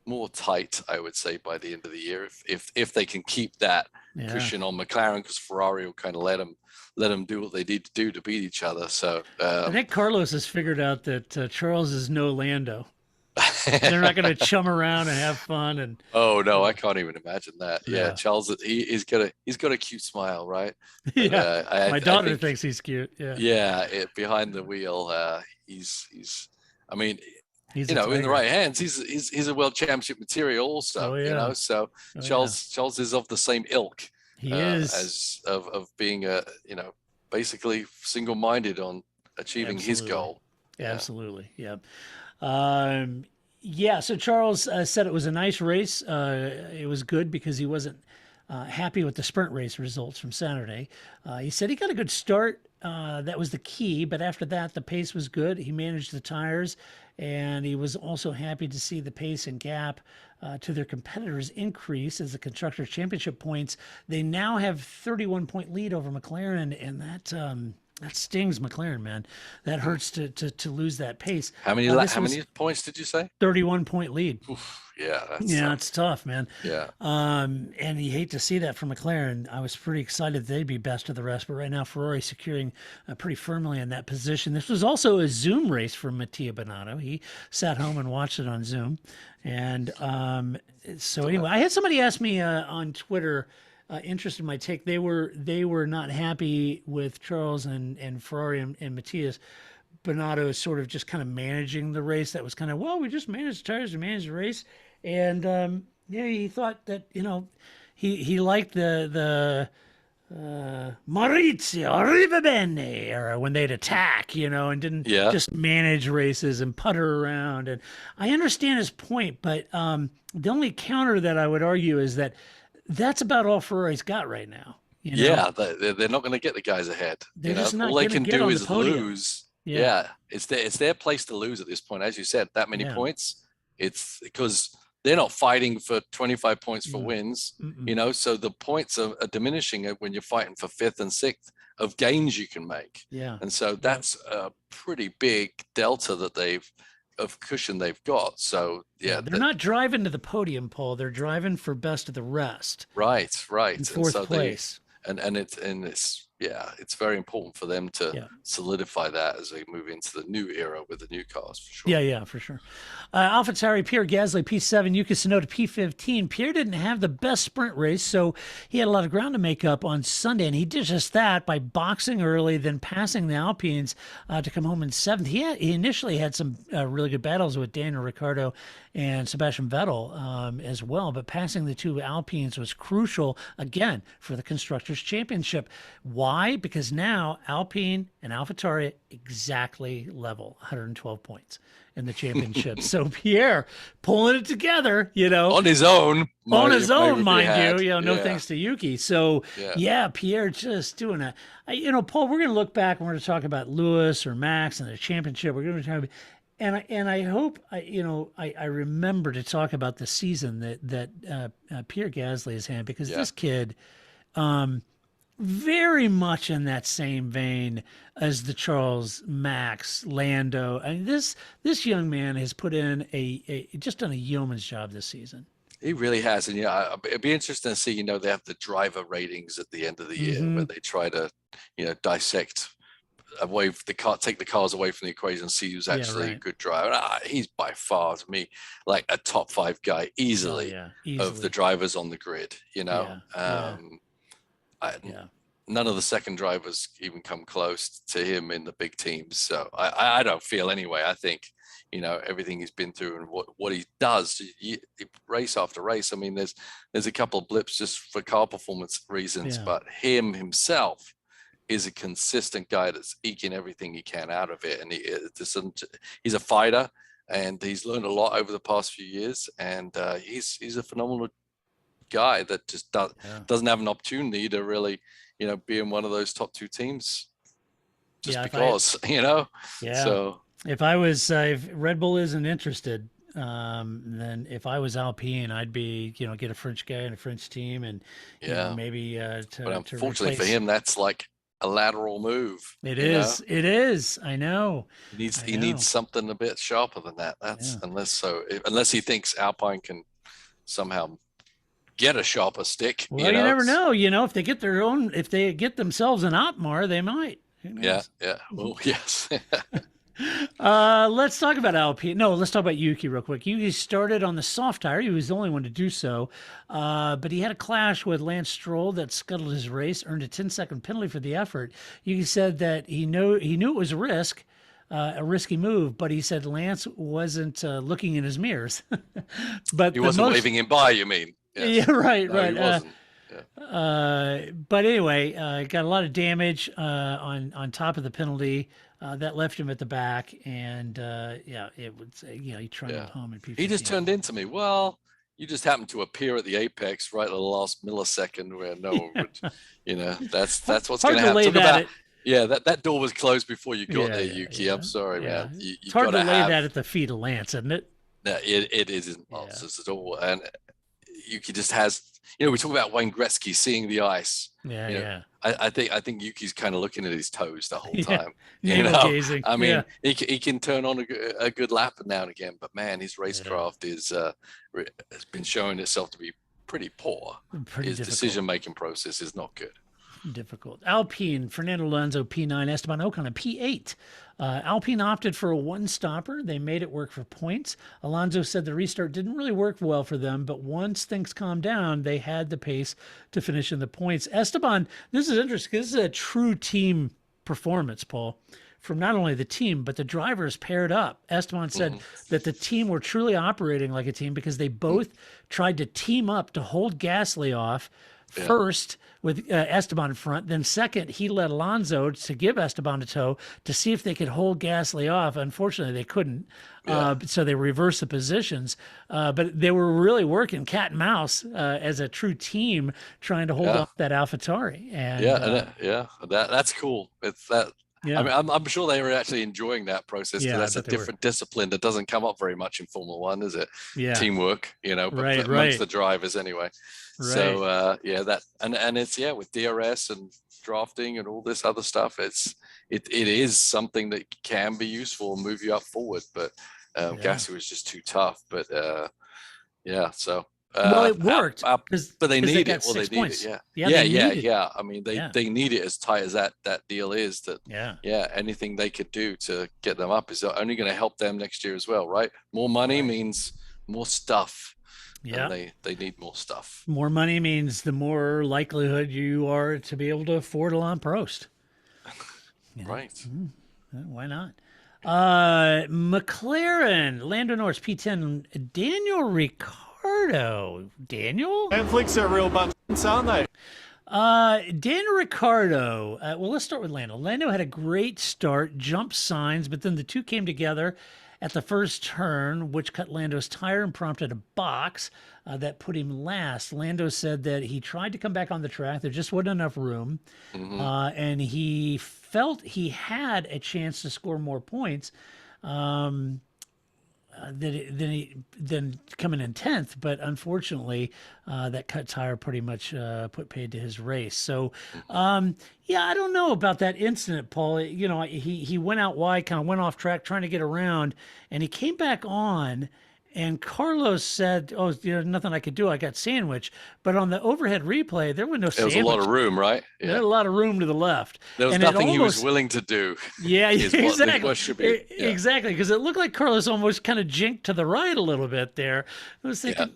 more tight, I would say, by the end of the year, if they can keep that cushion on McLaren, because Ferrari will kind of let them do what they need to do to beat each other. So I think Carlos has figured out that Charles is no Lando. They're not going to chum around and have fun. And oh no, I can't even imagine that. Yeah, Yeah. Charles, he's got a cute smile, right? But, yeah, my I daughter think, thinks he's cute. Yeah, behind the wheel, he's. I mean, he's in the tiger. right hands, he's a world championship material also. Oh, yeah. So Oh, Charles is of the same ilk. He is. As of being basically single-minded on achieving his goal. Absolutely. Yeah. Yeah. So Charles said it was a nice race. It was good because he wasn't happy with the sprint race results from Saturday. He said he got a good start. That was the key. But after that, the pace was good. He managed the tires, and he was also happy to see the pace and gap to their competitors increase as the Constructors' Championship points. They now have 31-point lead over McLaren, and that stings McLaren, man. That hurts to lose that pace. How many points did you say? 31-point lead. Oof, yeah, it's tough, man. Yeah. And you hate to see that from McLaren. I was pretty excited they'd be best of the rest, but right now Ferrari securing pretty firmly in that position. This was also a Zoom race for Mattia Binotto. He sat home and watched it on Zoom. And so anyway, I had somebody ask me on Twitter, interested in my take. They were not happy with Charles and Ferrari and Matthias Binotto sort of just kind of managing the race. That was kind of, well, we just managed the tires to manage the race. And he thought that, he liked the Maurizio Arriva Bene era when they'd attack, and didn't just manage races and putter around. And I understand his point, but the only counter that I would argue is that that's about all Ferrari's got right now. Yeah, they're not going to get the guys ahead. They're just not all they can do is podium. lose. Yeah, it's their place to lose at this point. As you said, that many points. It's because they're not fighting for 25 points for wins. So the points are diminishing when you're fighting for 5th and 6th of gains you can make. Yeah, and so that's a pretty big delta of cushion they've got. So they're not driving to the podium, Paul. They're driving for best of the rest. Right. In fourth place. It's very important for them to solidify that as they move into the new era with the new cars, for sure. Yeah, for sure. AlphaTauri, Pierre Gasly, P7, Yuka Tsunoda, P15. Pierre didn't have the best sprint race, so he had a lot of ground to make up on Sunday, and he did just that by boxing early, then passing the Alpines to come home in 7th. He initially had some really good battles with Daniel Ricciardo and Sebastian Vettel as well, but passing the two Alpines was crucial, again, for the Constructors' Championship. Why? Because now Alpine and AlphaTauri exactly level, 112 points in the championship. So Pierre pulling it together, on his own, mind you, no thanks to Yuki. So Pierre just doing a, Paul, we're going to look back and we're going to talk about Lewis or Max and the championship. We're going to talk about, and I hope, I remember to talk about the season that Pierre Gasly has had, because this kid, very much in that same vein as the Charles, Max, Lando. I mean, this young man has put in just done a yeoman's job this season. He really has, and it'd be interesting to see. They have the driver ratings at the end of the year where they try to, dissect away the car, take the cars away from the equation, see who's actually a good driver. He's by far, to me, like a top 5 guy easily of the drivers on the grid. None of the second drivers even come close to him in the big teams. So I don't feel anyway. I think, everything he's been through and what he does race after race. I mean, there's a couple of blips just for car performance reasons, but him himself is a consistent guy that's eking everything he can out of it. And he's a fighter, and he's learned a lot over the past few years. And he's a phenomenal guy that just doesn't have an opportunity to really, be in one of those top 2 teams just because, So if I was, if Red Bull isn't interested, then if I was Alpine, I'd be, get a French guy and a French team, and maybe but unfortunately for him, that's like a lateral move. It is. I know. He needs something a bit sharper than that. That's unless he thinks Alpine can somehow get a sharper stick. Well, you never know. If they get if they get themselves an Otmar, they might. Yeah. Well, yes. Let's talk about Alpine. No, let's talk about Yuki real quick. Yuki started on the soft tire. He was the only one to do so. But he had a clash with Lance Stroll that scuttled his race, earned a 10-second penalty for the effort. Yuki said that he knew it was a risky move, but he said Lance wasn't looking in his mirrors. But he wasn't waving him by, you mean? Yes. Yeah, right, no, right. He wasn't. But anyway, got a lot of damage on top of the penalty that left him at the back, and it was he trundled home in P15. He just turned into me. Well, you just happened to appear at the apex right at the last millisecond where no one would, that's what's going to happen. That door was closed before you got there, Yuki. Yeah. I'm sorry, man. It's hard to lay that at the feet of Lance, isn't it? No, it isn't nonsense at all. And Yuki just has, we talk about Wayne Gretzky seeing the ice. I think Yuki's kind of looking at his toes the whole time. Gazing. I mean, he can turn on a good lap now and again, but man, his racecraft has been showing itself to be pretty poor. His decision-making process is not good. Difficult. Alpine, Fernando Alonso P9, Esteban Ocon P8. Alpine opted for a one-stopper. They made it work for points. Alonso said the restart didn't really work well for them, but once things calmed down, they had the pace to finish in the points. Esteban, this is interesting because this is a true team performance, Paul, from not only the team, but the drivers paired up. Esteban said that the team were truly operating like a team because they both tried to team up to hold Gasly off first with Esteban in front. Then second, he led Alonso to give Esteban a tow to see if they could hold Gasly off. Unfortunately, they couldn't. So they reversed the positions. But they were really working cat and mouse as a true team trying to hold off that AlphaTauri. And, that's cool. It's that. Yeah. I mean, I'm sure they were actually enjoying that process because that's a different discipline that doesn't come up very much in Formula One, is it? Yeah. Teamwork, but amongst the drivers anyway. Right. So that and it's with DRS and drafting and all this other stuff, it is something that can be useful and move you up forward. But Gasly was just too tough. But so. Well, it worked, but they need it. Well, they need it. Yeah. I mean, they need it as tight as that deal is. That anything they could do to get them up is only going to help them next year as well, right? More money means more stuff. Yeah, they need more stuff. More money means the more likelihood you are to be able to afford Alain Prost. Right. Why not? McLaren, Lando Norris, P10, Daniel Ricciardo. Daniel? Netflix are real bunch, aren't they? Daniel Ricciardo. Well, let's start with Lando. Lando had a great start, jump signs, but then the two came together at the first turn, which cut Lando's tire and prompted a box that put him last. Lando said that he tried to come back on the track. There just wasn't enough room. And he felt he had a chance to score more points than coming in 10th. But unfortunately, that cut tire pretty much put paid to his race. So, I don't know about that incident, Paul. He went out wide, kind of went off track trying to get around, and he came back on. And Carlos said, "Oh, there's nothing I could do. I got sandwiched." But on the overhead replay, there was no sandwich. There was a lot of room, right? Yeah. There was a lot of room to the left. There was nothing he was willing to do. Yeah, exactly. What should be. Yeah. Exactly, because it looked like Carlos almost kind of jinked to the right a little bit there. I was thinking,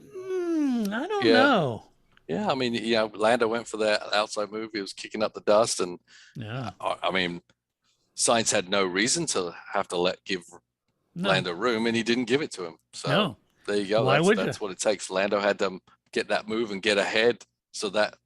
I don't know. Yeah, I mean, Lando went for that outside move. He was kicking up the dust, and I mean, Sainz had no reason to have to give Lando room, and he didn't give it to him. So there you go. That's what it takes. Lando had to get that move and get ahead, so that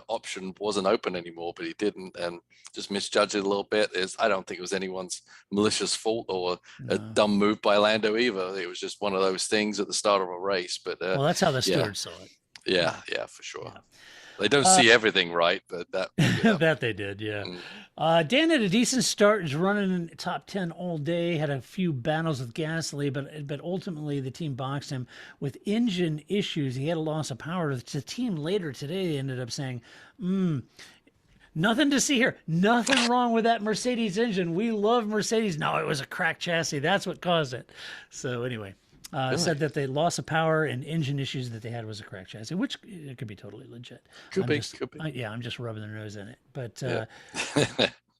option wasn't open anymore, but he didn't, and just misjudged it a little bit. I don't think it was anyone's malicious fault or a dumb move by Lando either. It was just one of those things at the start of a race. But that's how the stewards saw it. Yeah, for sure. Yeah. They don't see everything right, but that that they did, yeah. Dan had a decent start, was running in top 10 all day, had a few battles with Gasly, but ultimately the team boxed him with engine issues. He had a loss of power. The team later today ended up saying, nothing to see here. Nothing wrong with that Mercedes engine. We love Mercedes. No, it was a cracked chassis. That's what caused it. So anyway, Really? Said that the loss of power and engine issues that they had was a cracked chassis, which it could be totally legit. Could be. I'm just rubbing their nose in it. But Yeah.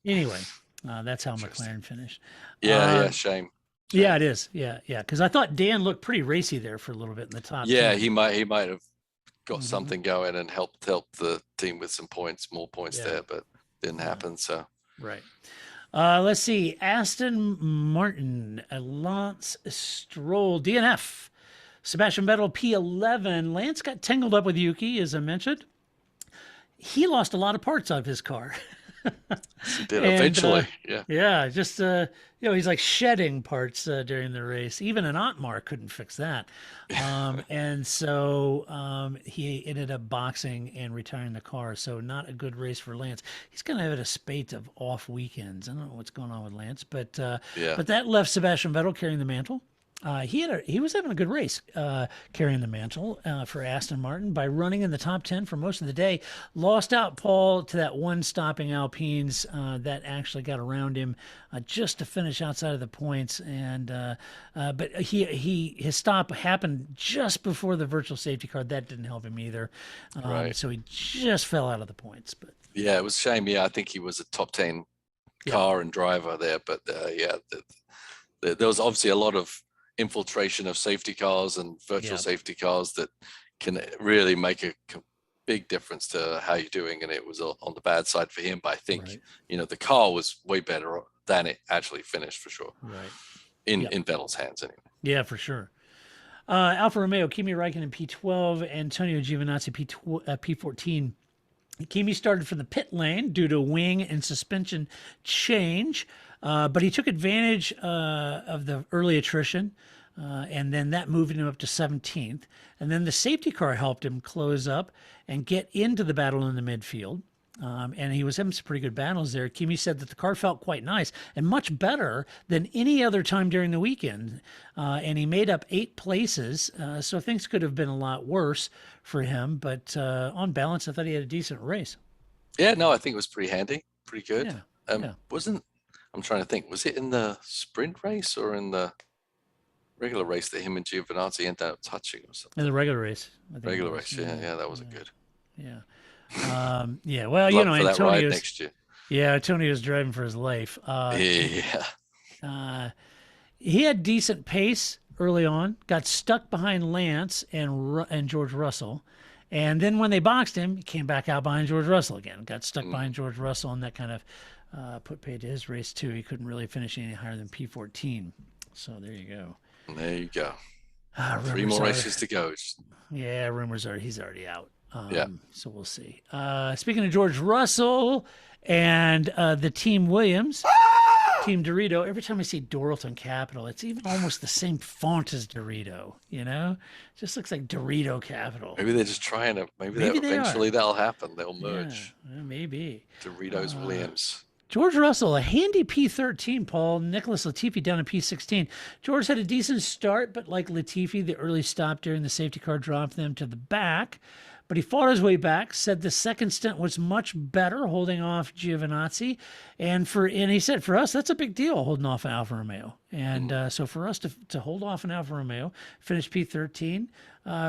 anyway, that's how McLaren finished. Yeah, shame. Yeah, it is. Yeah. Because I thought Dan looked pretty racy there for a little bit in the top. Yeah, 10. he might have got something going and helped the team with some points, more points there, but didn't happen. So right. Let's see. Aston Martin, Lance Stroll, DNF. Sebastian Vettel, P11. Lance got tangled up with Yuki, as I mentioned. He lost a lot of parts of his car. He did eventually. Yeah. Just he's like shedding parts during the race. Even an Otmar couldn't fix that. And so he ended up boxing and retiring the car. So not a good race for Lance. He's going to have a spate of off weekends. I don't know what's going on with Lance, but that left Sebastian Vettel carrying the mantle. He was having a good race carrying the mantle for Aston Martin by running in the top 10 for most of the day. Lost out, Paul, to that one stopping Alpines that actually got around him just to finish outside of the points. And but his stop happened just before the virtual safety car. That didn't help him either. Right. So he just fell out of the points. But yeah, it was a shame. Yeah, I think he was a top 10 car and driver there. But there was obviously a lot of infiltration of safety cars and virtual safety cars that can really make a big difference to how you're doing, and it was on the bad side for him, but I think the car was way better than it actually finished for sure, in Vettel's hands anyway. Yeah, for sure. Alfa Romeo, Kimi Räikkönen P12, Antonio Giovinazzi P14. Kimi started from the pit lane due to wing and suspension change, but he took advantage of the early attrition, and then that moved him up to 17th. And then the safety car helped him close up and get into the battle in the midfield. And he was having some pretty good battles there. Kimi said that the car felt quite nice and much better than any other time during the weekend. And he made up 8 places, so things could have been a lot worse for him. But on balance, I thought he had a decent race. Yeah, no, I think it was pretty handy, pretty good. Yeah. I'm trying to think, was it in the sprint race or in the regular race that him and Giovinazzi ended up touching or something? In the regular race. Regular race, yeah, that wasn't good. Yeah. Well, for that ride next year. Yeah, Antonio's driving for his life. He had decent pace early on, got stuck behind Lance and George Russell. And then when they boxed him, he came back out behind George Russell again, got stuck behind George Russell, and that kind of put paid to his race too. He couldn't really finish any higher than P14. So there you go. There you go. 3 more races to go. Yeah, rumors are he's already out. So we'll see. Speaking of George Russell and the Team Williams, Team Dorito, every time I see Doralton Capital, it's even almost the same font as Dorito, It just looks like Dorito Capital. Maybe they're just trying to, maybe eventually that'll happen. They'll merge. Yeah, maybe. Doritos Williams. George Russell, a handy P13, Paul. Nicholas Latifi down in P16. George had a decent start, but like Latifi, the early stop during the safety car dropped them to the back. But he fought his way back, said the second stint was much better, holding off Giovinazzi. And he said, for us, that's a big deal, holding off an Alfa Romeo. And so for us to hold off an Alfa Romeo, finish P13,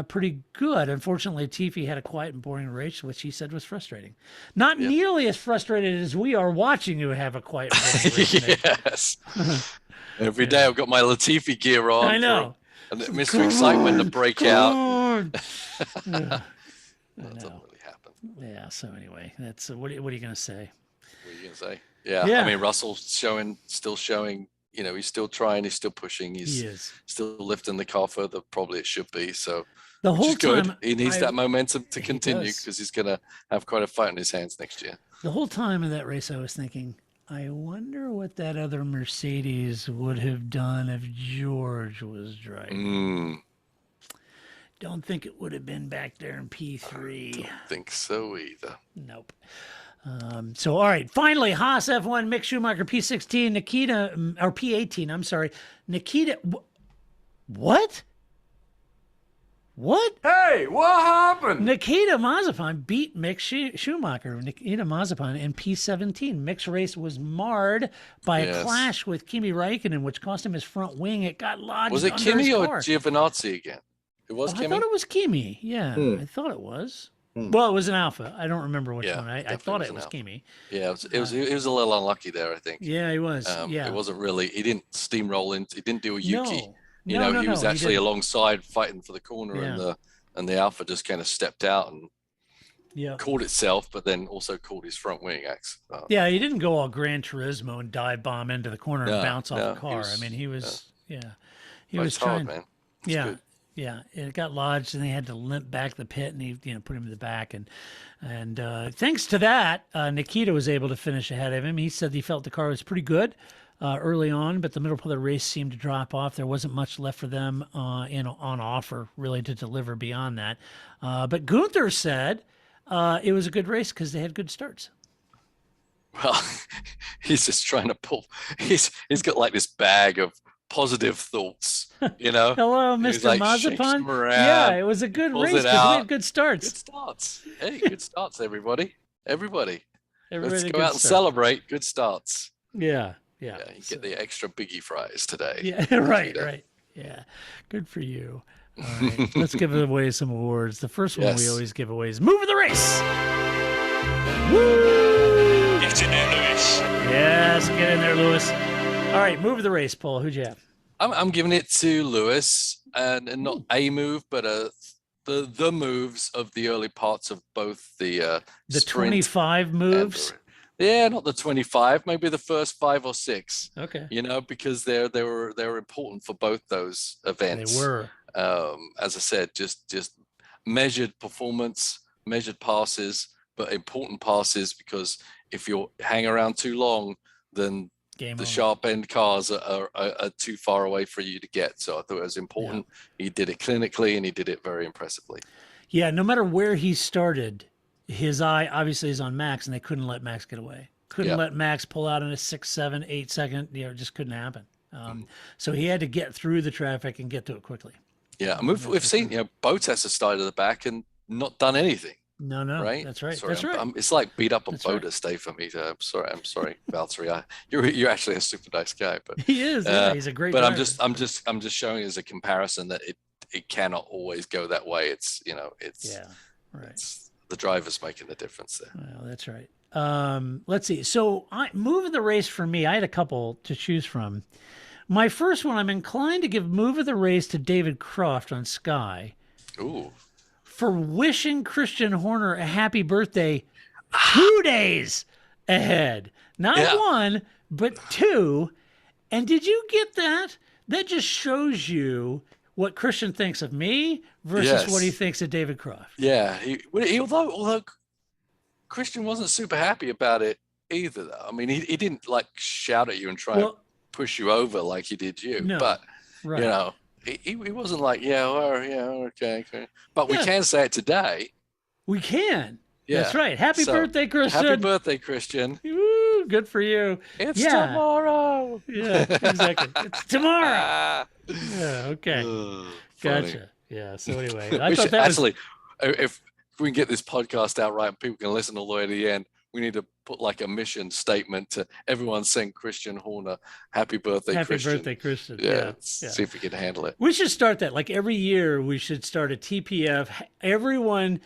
pretty good. Unfortunately, Latifi had a quiet and boring race, which he said was frustrating. Not nearly as frustrated as we are watching you have a quiet and boring race. Yes. Every day I've got my Latifi gear on. I know. And Mr. Excitement to break out. That doesn't really happen. Yeah. So anyway, that's what are you going to say? What are you going to say? Yeah. I mean, Russell's still showing. He's still trying. He's still pushing. He is still lifting the car further. Probably it should be. So the whole time good. He needs that momentum to continue because he's going to have quite a fight in his hands next year. The whole time of that race, I was thinking, I wonder what that other Mercedes would have done if George was driving. Don't think it would have been back there in P3. Don't think so either. Nope. So, all right. Finally, Haas F1, Mick Schumacher, P16, Nikita, or P18, I'm sorry. Nikita, what? What? Hey, what happened? Nikita Mazepin beat Mick Schumacher. Nikita Mazepin in P17. Mick's race was marred by a clash with Kimi Räikkönen, which cost him his front wing. It got lodged. Was it under Kimi his or car. Giovinazzi again? It was Kimi? I thought it was Kimi. Yeah, I thought it was. Well, it was an Alpha. I don't remember which one. I thought it was Kimi. Yeah, it was a little unlucky there, I think. Yeah, he was. It wasn't really. He didn't steamroll into. He didn't do a Yuki. He was actually alongside fighting for the corner, and the Alpha just kind of stepped out and caught itself, but then also caught his front wing axe. Yeah, he didn't go all Gran Turismo and dive bomb into the corner and bounce off the car. He was trying. Hard, man. Good. Yeah, it got lodged, and they had to limp back the pit, and he put him in the back, and thanks to that, Nikita was able to finish ahead of him. He said he felt the car was pretty good early on, but the middle part of the race seemed to drop off. There wasn't much left for them on offer really to deliver beyond that. But Gunther said it was a good race because they had good starts. Well, he's just trying to pull. He's got like this bag of positive thoughts, Hello, Mr. Mazepin. Yeah, it was a good race because we had good starts. Good starts. Hey, good starts, everybody. Everybody. Let's go out and celebrate good starts. Yeah. You get the extra biggie fries today. Yeah, right. Yeah, good for you. All right, let's give away some awards. The first one we always give away is Move of the Race. Woo! Get in there, Lewis. Yes, get in there, Lewis. All right, Move of the Race, Paul. Who'd you have? I'm giving it to Lewis, and not a move, but the moves of the early parts of both the 25 moves. Not the 25, maybe the first 5 or 6. Okay. Because they were important for both those events. They were. As I said, just measured performance, measured passes, but important passes, because if you hang around too long, then the sharp end cars are too far away for you to get. So I thought it was important. Yeah. He did it clinically, and he did it very impressively. Yeah, no matter where he started, his eye obviously is on Max, and they couldn't let Max get away. Couldn't let Max pull out in a 6, 7, 8 second. It just couldn't happen. So he had to get through the traffic and get to it quickly. Yeah, and we've seen Bottas has started at the back and not done anything. No, right? That's right. Sorry, that's right. It's like beat up on Bottas Day for me. I'm sorry, Valtteri. You're actually a super nice guy, but he is. Yeah, he's a great. But driver. I'm just showing as a comparison that it cannot always go that way. It's It's the drivers making the difference there. Well, that's right. Let's see. So Move of the Race for me, I had a couple to choose from. My first one, I'm inclined to give Move of the Race to David Croft on Sky. Ooh. For wishing Christian Horner a happy birthday 2 days ahead. Not one, but 2. And did you get that? That just shows you what Christian thinks of me versus what he thinks of David Croft. Yeah. Although Christian wasn't super happy about it either, though. I mean, he didn't like shout at you and try and push you over like he did you. No, but, he wasn't like, okay. But we can say it today. We can. Yeah. That's right. Happy birthday, Christian. Happy birthday, Christian. Woo, good for you. It's tomorrow. Yeah, exactly. It's tomorrow. Yeah, okay. Gotcha. Yeah, so anyway. I thought that actually, if we can get this podcast out right and people can listen all the way to the end, we need to put like a mission statement to everyone saying Christian Horner, happy birthday, Christian. Happy birthday, Christian. Yeah. See if we can handle it. We should start that. Like every year we should start a TPF. Everyone,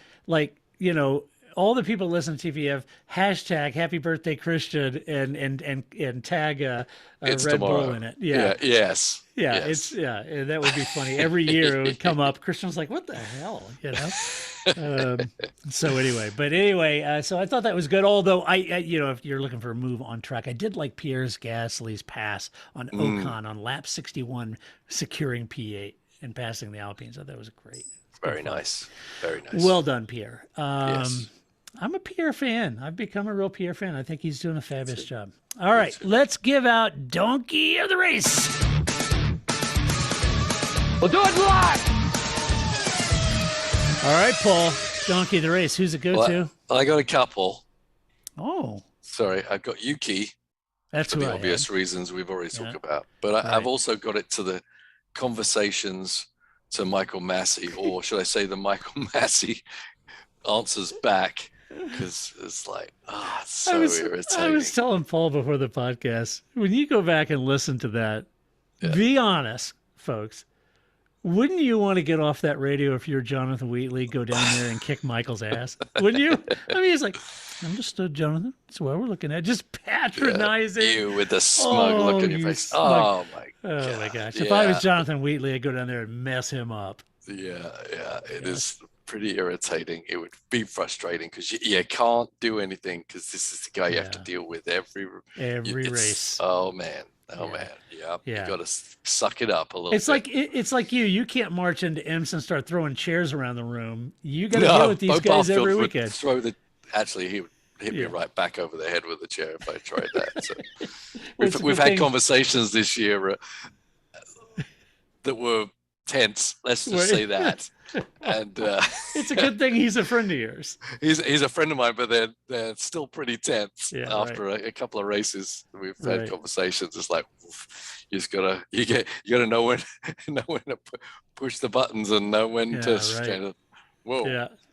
all the people listen to TPF, hashtag happy birthday, Christian, and tag Red tomorrow. Bull in it. Yes. Yeah, yes. That would be funny. Every year it would come up. Christian was like, "What the hell?" So anyway, so I thought that was good. Although I if you're looking for a move on track, I did like Pierre Gasly's pass on Ocon on lap 61, securing P8 and passing the Alpines. So that was great. Very nice. Very nice. Well done, Pierre. Yes. I'm a Pierre fan. I've become a real Pierre fan. I think he's doing a fabulous job. All right, let's give out Donkey of the Race. We'll do it live. All right, Paul, Donkey of the Race. Who's it go to? I got a couple. Oh. Sorry, I got Yuki. That's for the obvious reasons we've already talked about. But I've also got it to the conversations to Michael Massey, or should I say the Michael Massey answers back, because it's like, it's so irritating. I was telling Paul before the podcast, when you go back and listen to that, be honest, folks. Wouldn't you want to get off that radio if you're Jonathan Wheatley, go down there and kick Michael's ass? Wouldn't you? I mean, he's like, understood, Jonathan. That's what we're looking at. Just patronizing. You with the smug look on your face. Smug. Oh, my God. Oh, my gosh. If I was Jonathan Wheatley, I'd go down there and mess him up. Yeah. It is pretty irritating. It would be frustrating because you can't do anything, because this is the guy you have to deal with every race. Oh, man. Yeah. You got to suck it up a little bit. It's like you can't march into IMSA and start throwing chairs around the room. You got to deal with these guys every weekend. Actually, he would hit me right back over the head with a chair if I tried that. So we've had conversations this year that were tense. Let's just say that. And it's a good thing he's a friend of yours. He's a friend of mine, but they're still pretty tense. After a couple of races, we've had conversations. It's like, you just gotta know when to push the buttons and know when to kind of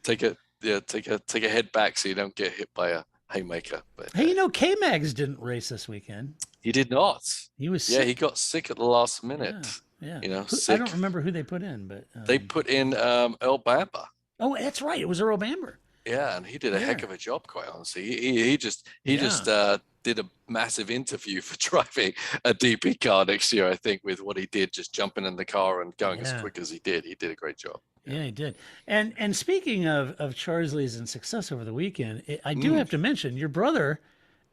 take a head back so you don't get hit by a haymaker. But hey, K-Mags didn't race this weekend. He did not. He was sick. He got sick at the last minute. Yeah. Sick. I don't remember who they put in, but they put in Earl Bamber. Oh, that's right. It was Earl Bamber. Yeah, and he did a heck of a job, quite honestly. He just did a massive interview for driving a DP car next year, I think, with what he did, just jumping in the car and going as quick as he did. He did a great job. Yeah, he did. And speaking of Charsley's and success over the weekend, I do have to mention your brother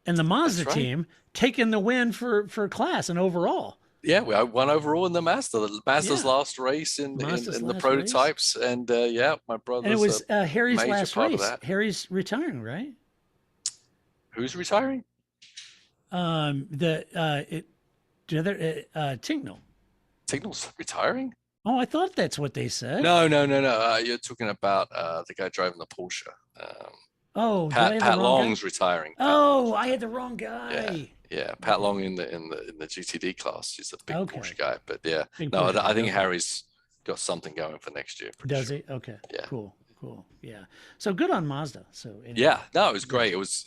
and the Mazda team taking the win for class and overall. Yeah, we won overall in the Mazda. The Mazda's last race in the prototypes, race. And my brother. And it was Harry's last race. Harry's retiring, right? Who's retiring? Tignall. Tignall's retiring? Oh, I thought that's what they said. No. You're talking about the guy driving the Porsche. Pat Long's retiring. Oh, I had the wrong guy. Yeah, Pat Long in the GTD class. He's a big Porsche guy, but I think Harry's got something going for next year. Does he? Okay. Yeah. Cool. Yeah. So good on Mazda. So anyway. It was great. It was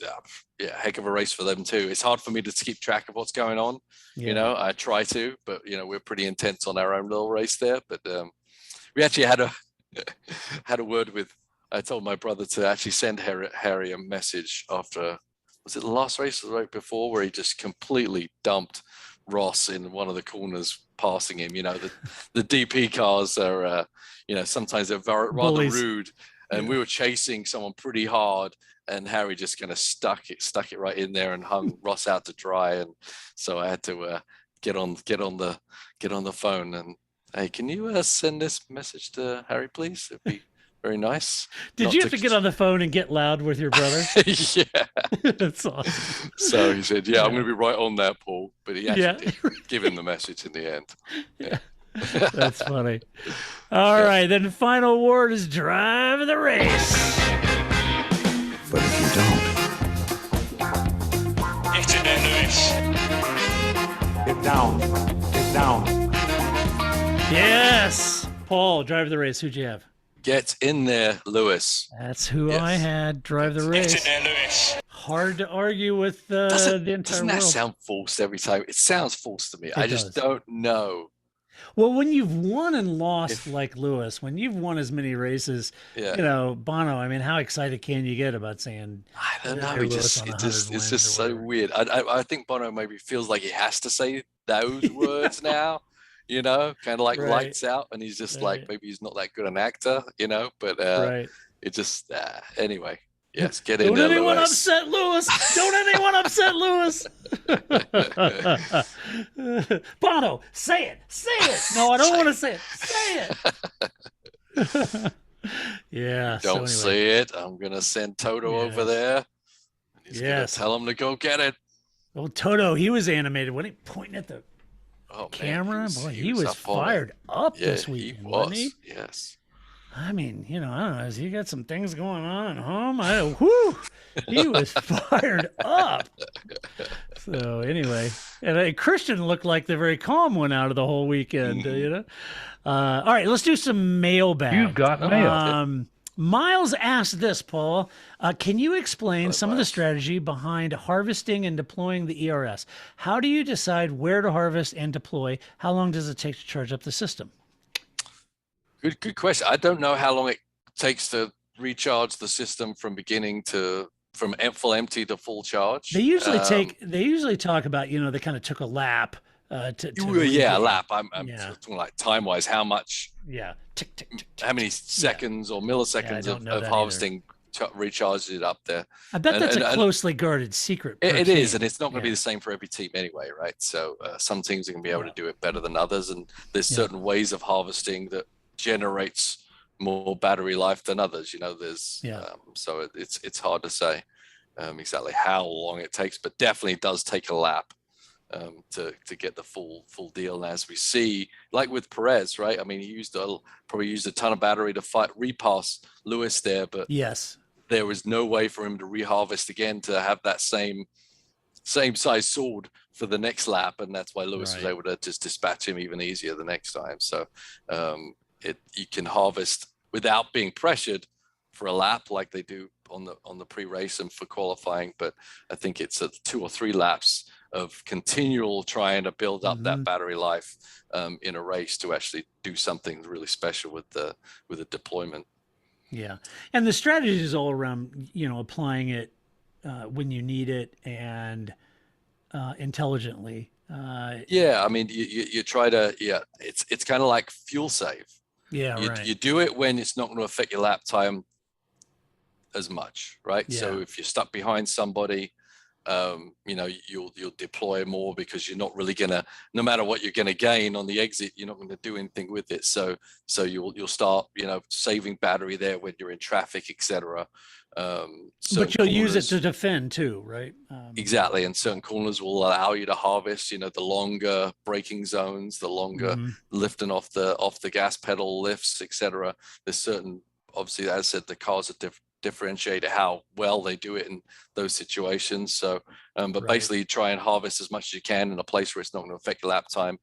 a heck of a race for them too. It's hard for me to keep track of what's going on. Yeah. I try to, but we're pretty intense on our own little race there. But we actually had a word with. I told my brother to actually send Harry a message after. Was it the last race or the right before, where he just completely dumped Ross in one of the corners, passing him? The DP cars are, sometimes they're rather rude, and we were chasing someone pretty hard, and Harry just kind of stuck it right in there and hung Ross out to dry, and so I had to get on the phone and, hey, can you send this message to Harry, please? It'd be very nice. Did you have to get on the phone and get loud with your brother? Yeah. That's awesome. So he said, I'm going to be right on that, Paul. But he actually did give him the message in the end. Yeah. That's funny. All right. Then the final word is drive the race. But if you don't. Get in there, Lewis. Get down. Yes. Paul, drive the race. Who'd you have? Get in there, Lewis. That's who I had. Drive the race. Get in there, Lewis. Hard to argue with the entire world. Doesn't that sound forced every time? It sounds forced to me. I just don't know. Well, when you've won and lost like Lewis, when you've won as many races, Bono, I mean, how excited can you get about saying, I don't know. It's just so weird. I think Bono maybe feels like he has to say those words now. Kind of like lights out, and he's just like, maybe he's not that good an actor, but it just, anyway, yes, get in there, Don't Lewis. Don't anyone upset Lewis. Bono, say it. No, I don't want to say it. Say it. Yeah. Don't say it. I'm going to send Toto over there. And he's going to tell him to go get it. Oh, Toto, he was animated. When he pointing at the camera, he was fired up this week, wasn't he? Yes. I mean, I don't know. Has he got some things going on at home? He was fired up. So anyway, and Christian looked like the very calm one out of the whole weekend. All right, let's do some mailbag. You've got mail. Miles asked this, Paul. Can you explain some of the strategy behind harvesting and deploying the ERS? How do you decide where to harvest and deploy? How long does it take to charge up the system? Good question. I don't know how long it takes to recharge the system from full empty to full charge. They usually talk about, they kind of took a lap. A lap. I'm talking like time wise, how much? Yeah. Tick, tick, tick, how many seconds or milliseconds of harvesting recharges it up there? I bet that's a closely guarded secret. It is, and it's not going to be the same for every team anyway, right? So some teams are going to be able to do it better than others, and there's certain ways of harvesting that generates more battery life than others. So it's hard to say exactly how long it takes, but definitely does take a lap to get the full deal. And as we see, like with Perez, right? I mean, he probably used a ton of battery to repass Lewis there, but yes, there was no way for him to reharvest again to have that same size sword for the next lap, and that's why Lewis was able to just dispatch him even easier the next time. So you can harvest without being pressured for a lap like they do on the pre-race and for qualifying, but I think it's 2 or 3 laps of continual trying to build up that battery life in a race to actually do something really special with the deployment. Yeah, and the strategy is all around applying it when you need it and intelligently. I mean, you try to it's kind of like fuel save. Yeah, you do it when it's not going to affect your lap time as much, right? Yeah. So if you're stuck behind somebody, you'll deploy more because you're not really gonna, no matter what you're gonna gain on the exit, you're not going to do anything with it. So you'll start saving battery there when you're in traffic, etc. But you'll use it to defend too, right? Exactly, and certain corners will allow you to harvest. The longer braking zones, the longer lifting off the gas pedal lifts, etc. There's certain, obviously, as I said, the cars are differentiate how well they do it in those situations. So, but basically, you try and harvest as much as you can in a place where it's not going to affect your lap time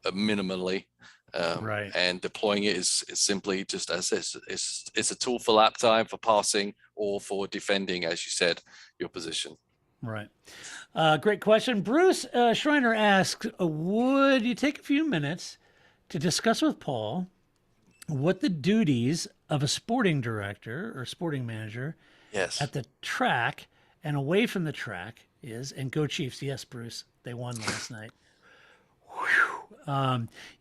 minimally. And deploying it is simply just as it's a tool for lap time, for passing, or for defending, as you said, your position. Right. Great question. Bruce Schreiner asks, would you take a few minutes to discuss with Paul what the duties of a sporting director or sporting manager at the track and away from the track is? And go Chiefs. Yes, Bruce, they won last night.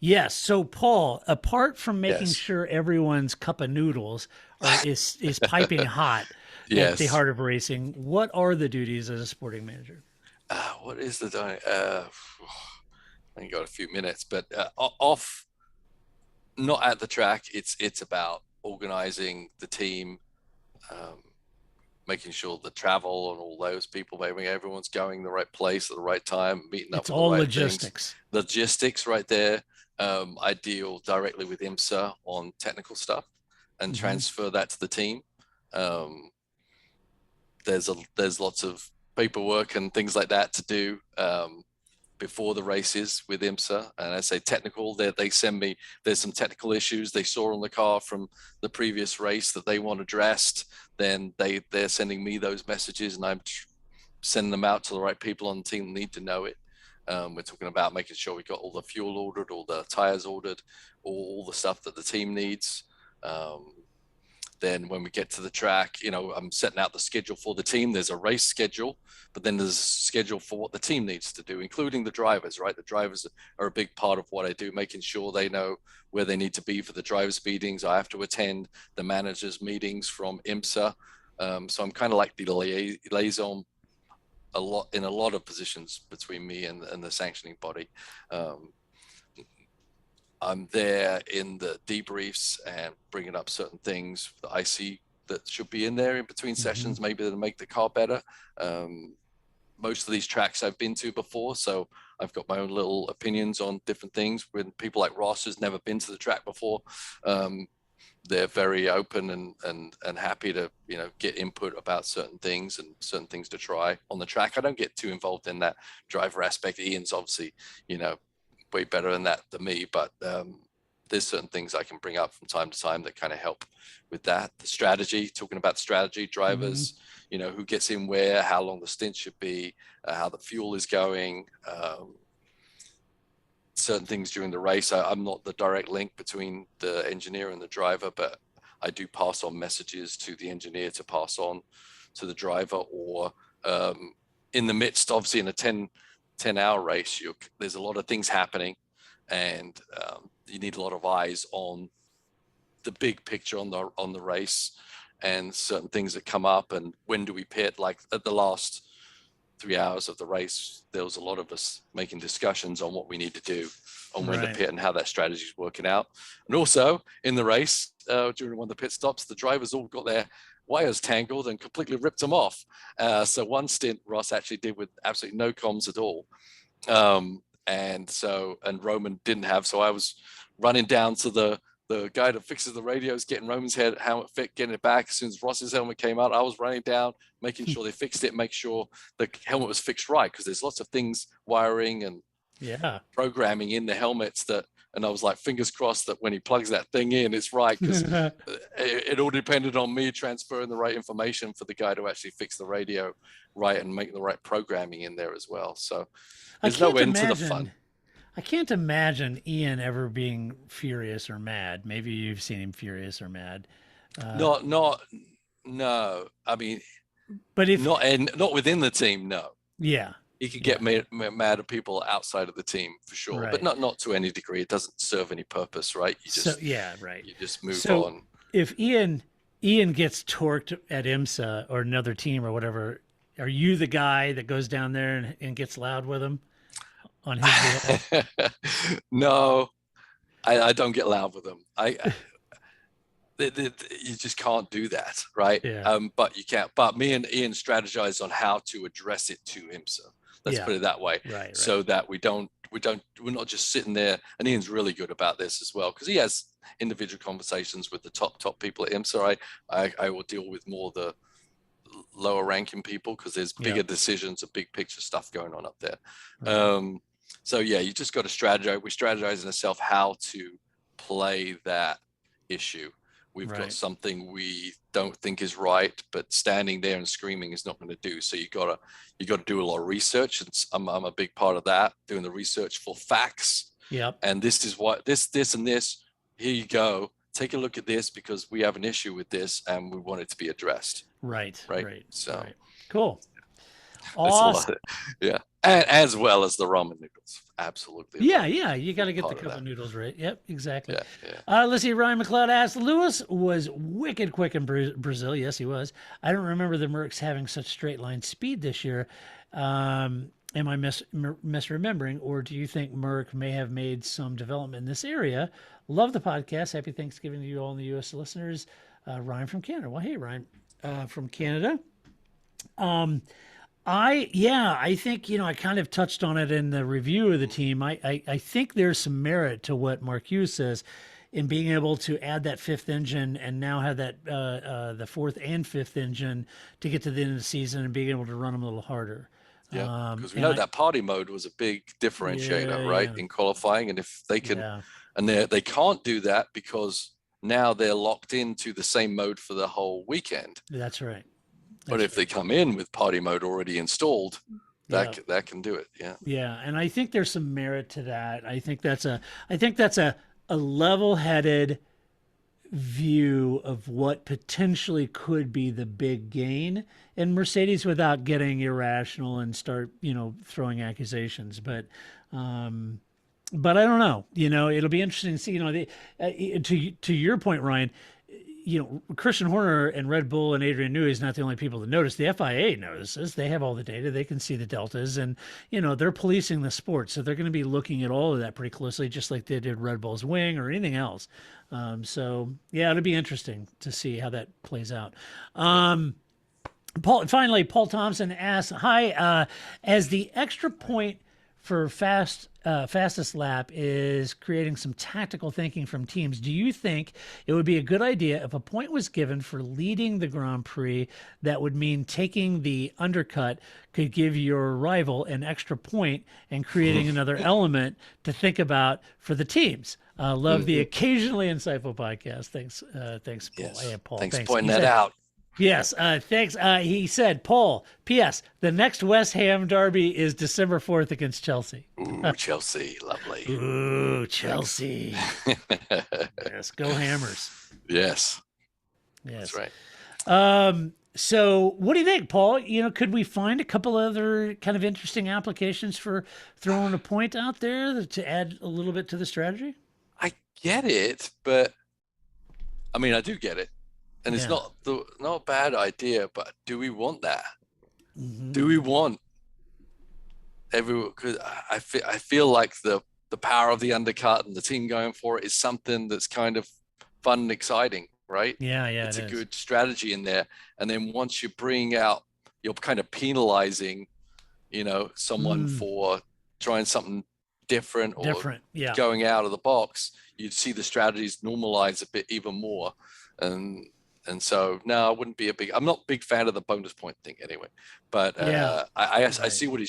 Yes. So Paul, apart from making sure everyone's cup of noodles is piping hot at the heart of racing, what are the duties as a sporting manager? What is the I only got a few minutes, but off, not at the track. It's about organizing the team, making sure the travel and all those people, maybe everyone's going the right place at the right time, meeting up. It's all logistics. Logistics right there. I deal directly with IMSA on technical stuff and transfer that to the team. There's lots of paperwork and things like that to do before the races with IMSA. And I say technical, they send me, there's some technical issues they saw on the car from the previous race that they want addressed. Then they're sending me those messages, and I'm sending them out to the right people on the team that need to know it. We're talking about making sure we got all the fuel ordered, all the tires ordered, all the stuff that the team needs. Then when we get to the track, I'm setting out the schedule for the team. There's a race schedule, but then there's a schedule for what the team needs to do, including the drivers, right? The drivers are a big part of what I do, making sure they know where they need to be for the drivers' meetings. I have to attend the managers' meetings from IMSA. So I'm kind of like the liaison in a lot of positions between me and the sanctioning body. I'm there in the debriefs and bringing up certain things that I see that should be in there in between sessions, maybe to make the car better. most of these tracks I've been to before, so I've got my own little opinions on different things. When people like Ross has never been to the track before, they're very open and happy to, you know, get input about certain things and certain things to try on the track. I don't get too involved in that driver aspect. Ian's obviously, you know, way better than that than me, but there's certain things I can bring up from time to time that kind of help with that. The strategy, talking about strategy, drivers, you know, who gets in where, how long the stint should be, how the fuel is going, certain things during the race. I'm not the direct link between the engineer and the driver, but I do pass on messages to the engineer to pass on to the driver, or in the midst, obviously in a 10-hour race, there's a lot of things happening, and you need a lot of eyes on the big picture on the race and certain things that come up. And when do we pit? Like at the last 3 hours of the race, there was a lot of us making discussions on what we need to do, on when to pit and how that strategy is working out. And also in the race, during one of the pit stops, the drivers all got their wires tangled and completely ripped them off. So one stint Ross actually did with absolutely no comms at all. And Roman didn't have, so I was running down to the guy that fixes the radios, getting Roman's helmet fit, getting it back. As soon as Ross's helmet came out, I was running down, making sure they fixed it, make sure the helmet was fixed right, because there's lots of things, wiring and programming in the helmets and I was like, fingers crossed that when he plugs that thing in, it's right, because it all depended on me transferring the right information for the guy to actually fix the radio right and make the right programming in there as well. So there's no end to the fun. I can't imagine Ian ever being furious or mad. Maybe you've seen him furious or mad. No. I mean, but if not within the team, no. Yeah. He could get mad at people outside of the team for sure, but not to any degree. It doesn't serve any purpose, right? You just you just move on. If Ian gets torqued at IMSA or another team or whatever, are you the guy that goes down there and gets loud with him on his behalf? No, I don't get loud with them. You just can't do that, right? Yeah. But you can't. But me and Ian strategize on how to address it to IMSA. Let's put it that way, right. So that we're not just sitting there. And Ian's really good about this as well, because he has individual conversations with the top people at IMSA. I will deal with more the lower ranking people, because there's bigger decisions and big picture stuff going on up there. Right. So yeah, you just got to strategize. We strategize in ourselves how to play that issue. We've got something we don't think is right, but standing there and screaming is not going to do. So you got to do a lot of research, and I'm a big part of that, doing the research for facts. Yep. And this is what this and this. Here you go. Take a look at this, because we have an issue with this and we want it to be addressed. Right. So cool. Awesome. Yeah. And as well as the ramen noodles. Absolutely. Yeah. You got to get the cup of noodles right. Yep, exactly. Yeah. Let's see. Ryan McLeod asked, Lewis was wicked quick in Brazil. Yes, he was. I don't remember the Mercs having such straight line speed this year. Am I misremembering, or do you think Merc may have made some development in this area? Love the podcast. Happy Thanksgiving to you all in the U.S. listeners. Ryan from Canada. Well, hey, Ryan from Canada. I think, I kind of touched on it in the review of the team. I think there's some merit to what Mark Hughes says in being able to add that fifth engine and now have that the fourth and fifth engine to get to the end of the season and being able to run them a little harder. Yeah, because we know that party mode was a big differentiator, right, in qualifying. And if they can, and they can't do that because now they're locked into the same mode for the whole weekend. That's right. But if they come in with party mode already installed, that can do it. Yeah. Yeah, and I think there's some merit to that. I think that's a level-headed view of what potentially could be the big gain in Mercedes without getting irrational and start, throwing accusations. But I don't know. It'll be interesting to see. To your point, Ryan. Christian Horner and Red Bull and Adrian Newey is not the only people that notice. The FIA notices. They have all the data. They can see the deltas, and they're policing the sport, so they're going to be looking at all of that pretty closely, just like they did Red Bull's wing or anything else. So yeah, it'll be interesting to see how that plays out. Finally, Paul Thompson asks, "Hi, as the extra point for fastest lap is creating some tactical thinking from teams, do you think it would be a good idea if a point was given for leading the Grand Prix that would mean taking the undercut could give your rival an extra point and creating another element to think about for the teams? Love the occasionally insightful podcast. Thanks, Paul. Yes. Yeah, Paul. Thanks for pointing that out. Yes, thanks. He said, Paul, P.S. The next West Ham derby is December 4th against Chelsea. Ooh, Chelsea. Lovely. Ooh, Chelsea. Yes, go Hammers. Yes. Yes. That's right. So what do you think, Paul? Could we find a couple other kind of interesting applications for throwing a point out there to add a little bit to the strategy? I get it, but I mean, I do get it. And it's not a bad idea, but do we want that? Mm-hmm. Do we want everyone? Because I feel like the power of the undercut and the team going for it is something that's kind of fun and exciting, right? Yeah, it's a good strategy in there. And then once you bring out, you're kind of penalizing, someone for trying something different or going out of the box. You'd see the strategies normalize a bit even more. And so, no, I wouldn't be I'm not a big fan of the bonus point thing anyway, but I see what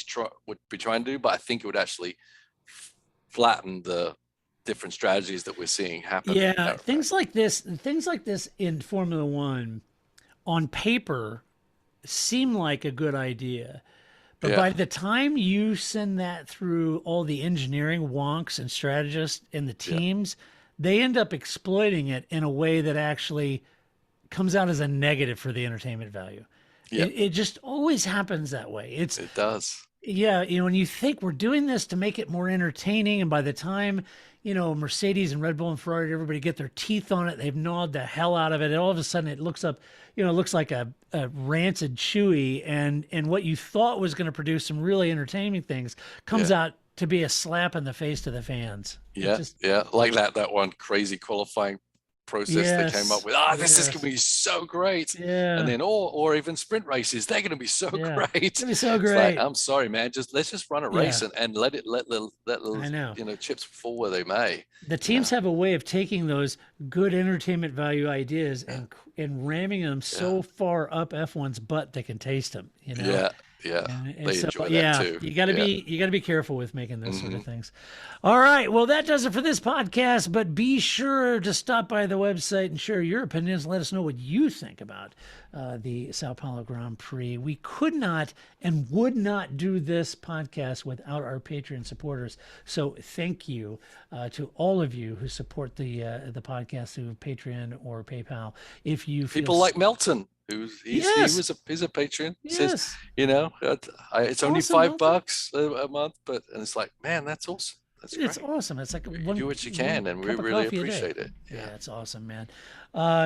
would be trying to do, but I think it would actually flatten the different strategies that we're seeing happen. Yeah, things like this in Formula One on paper seem like a good idea. But by the time you send that through all the engineering wonks and strategists in the teams, they end up exploiting it in a way that actually comes out as a negative for the entertainment value. It just always happens that way. It does. Yeah, when you think we're doing this to make it more entertaining, and by the time Mercedes and Red Bull and Ferrari, everybody get their teeth on it, they've gnawed the hell out of it, and all of a sudden it looks like a rancid chewy, and what you thought was going to produce some really entertaining things comes out to be a slap in the face to the fans. Like that one crazy qualifying process they came up with. This is gonna be so great. And then or even sprint races, they're gonna be so great. It's gonna be so great. I'm sorry, man. Let's just run a race and let chips fall where they may. The teams have a way of taking those good entertainment value ideas and ramming them so far up F1's butt they can taste them. They enjoy that too. You got to be careful with making those sort of things. All right, well, that does it for this podcast, but be sure to stop by the website and share your opinions. Let us know what you think about the Sao Paulo Grand Prix. We could not and would not do this podcast without our Patreon supporters. So thank you to all of you who support the podcast through Patreon or PayPal. If you people like Melton, he's a patron. Says, it's only $5 a month, and it's like, man, that's awesome. That's great. It's awesome. It's like you do what you can, and we really appreciate it. Yeah, it's awesome, man.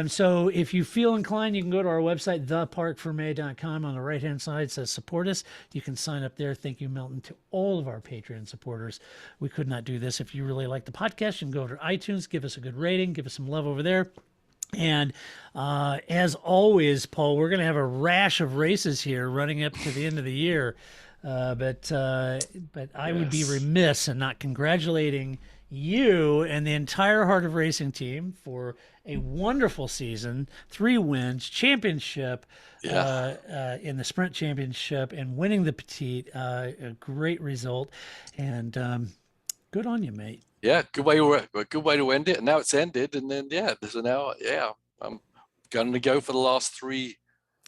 So if you feel inclined, you can go to our website, theparcfermé.com. On the right-hand side, it says support us. You can sign up there. Thank you, Milton, to all of our Patreon supporters. We could not do this. If you really like the podcast, you can go to iTunes, give us a good rating, give us some love over there. And as always, Paul, we're going to have a rash of races here running up to the end of the year. But I would be remiss in not congratulating you and the entire Heart of Racing team for a wonderful season, 3 wins, championship in the sprint championship, and winning the Petit. A great result, and good on you, mate. Yeah, good way to end it. And now it's ended, and then so now I'm going to go for the last 3.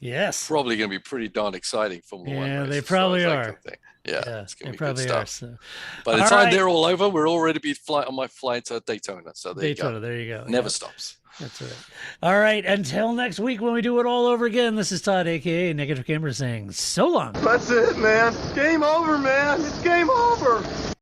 Yes, probably going to be pretty darn exciting Formula One races, they probably are. It's going to be probably good stuff. By the time they're all over, we're already on my flight to Daytona. So there you go. Never stops. That's right. All right. Until next week when we do it all over again, this is Todd, a.k.a. Negative Camera, saying so long. That's it, man. Game over, man. It's game over.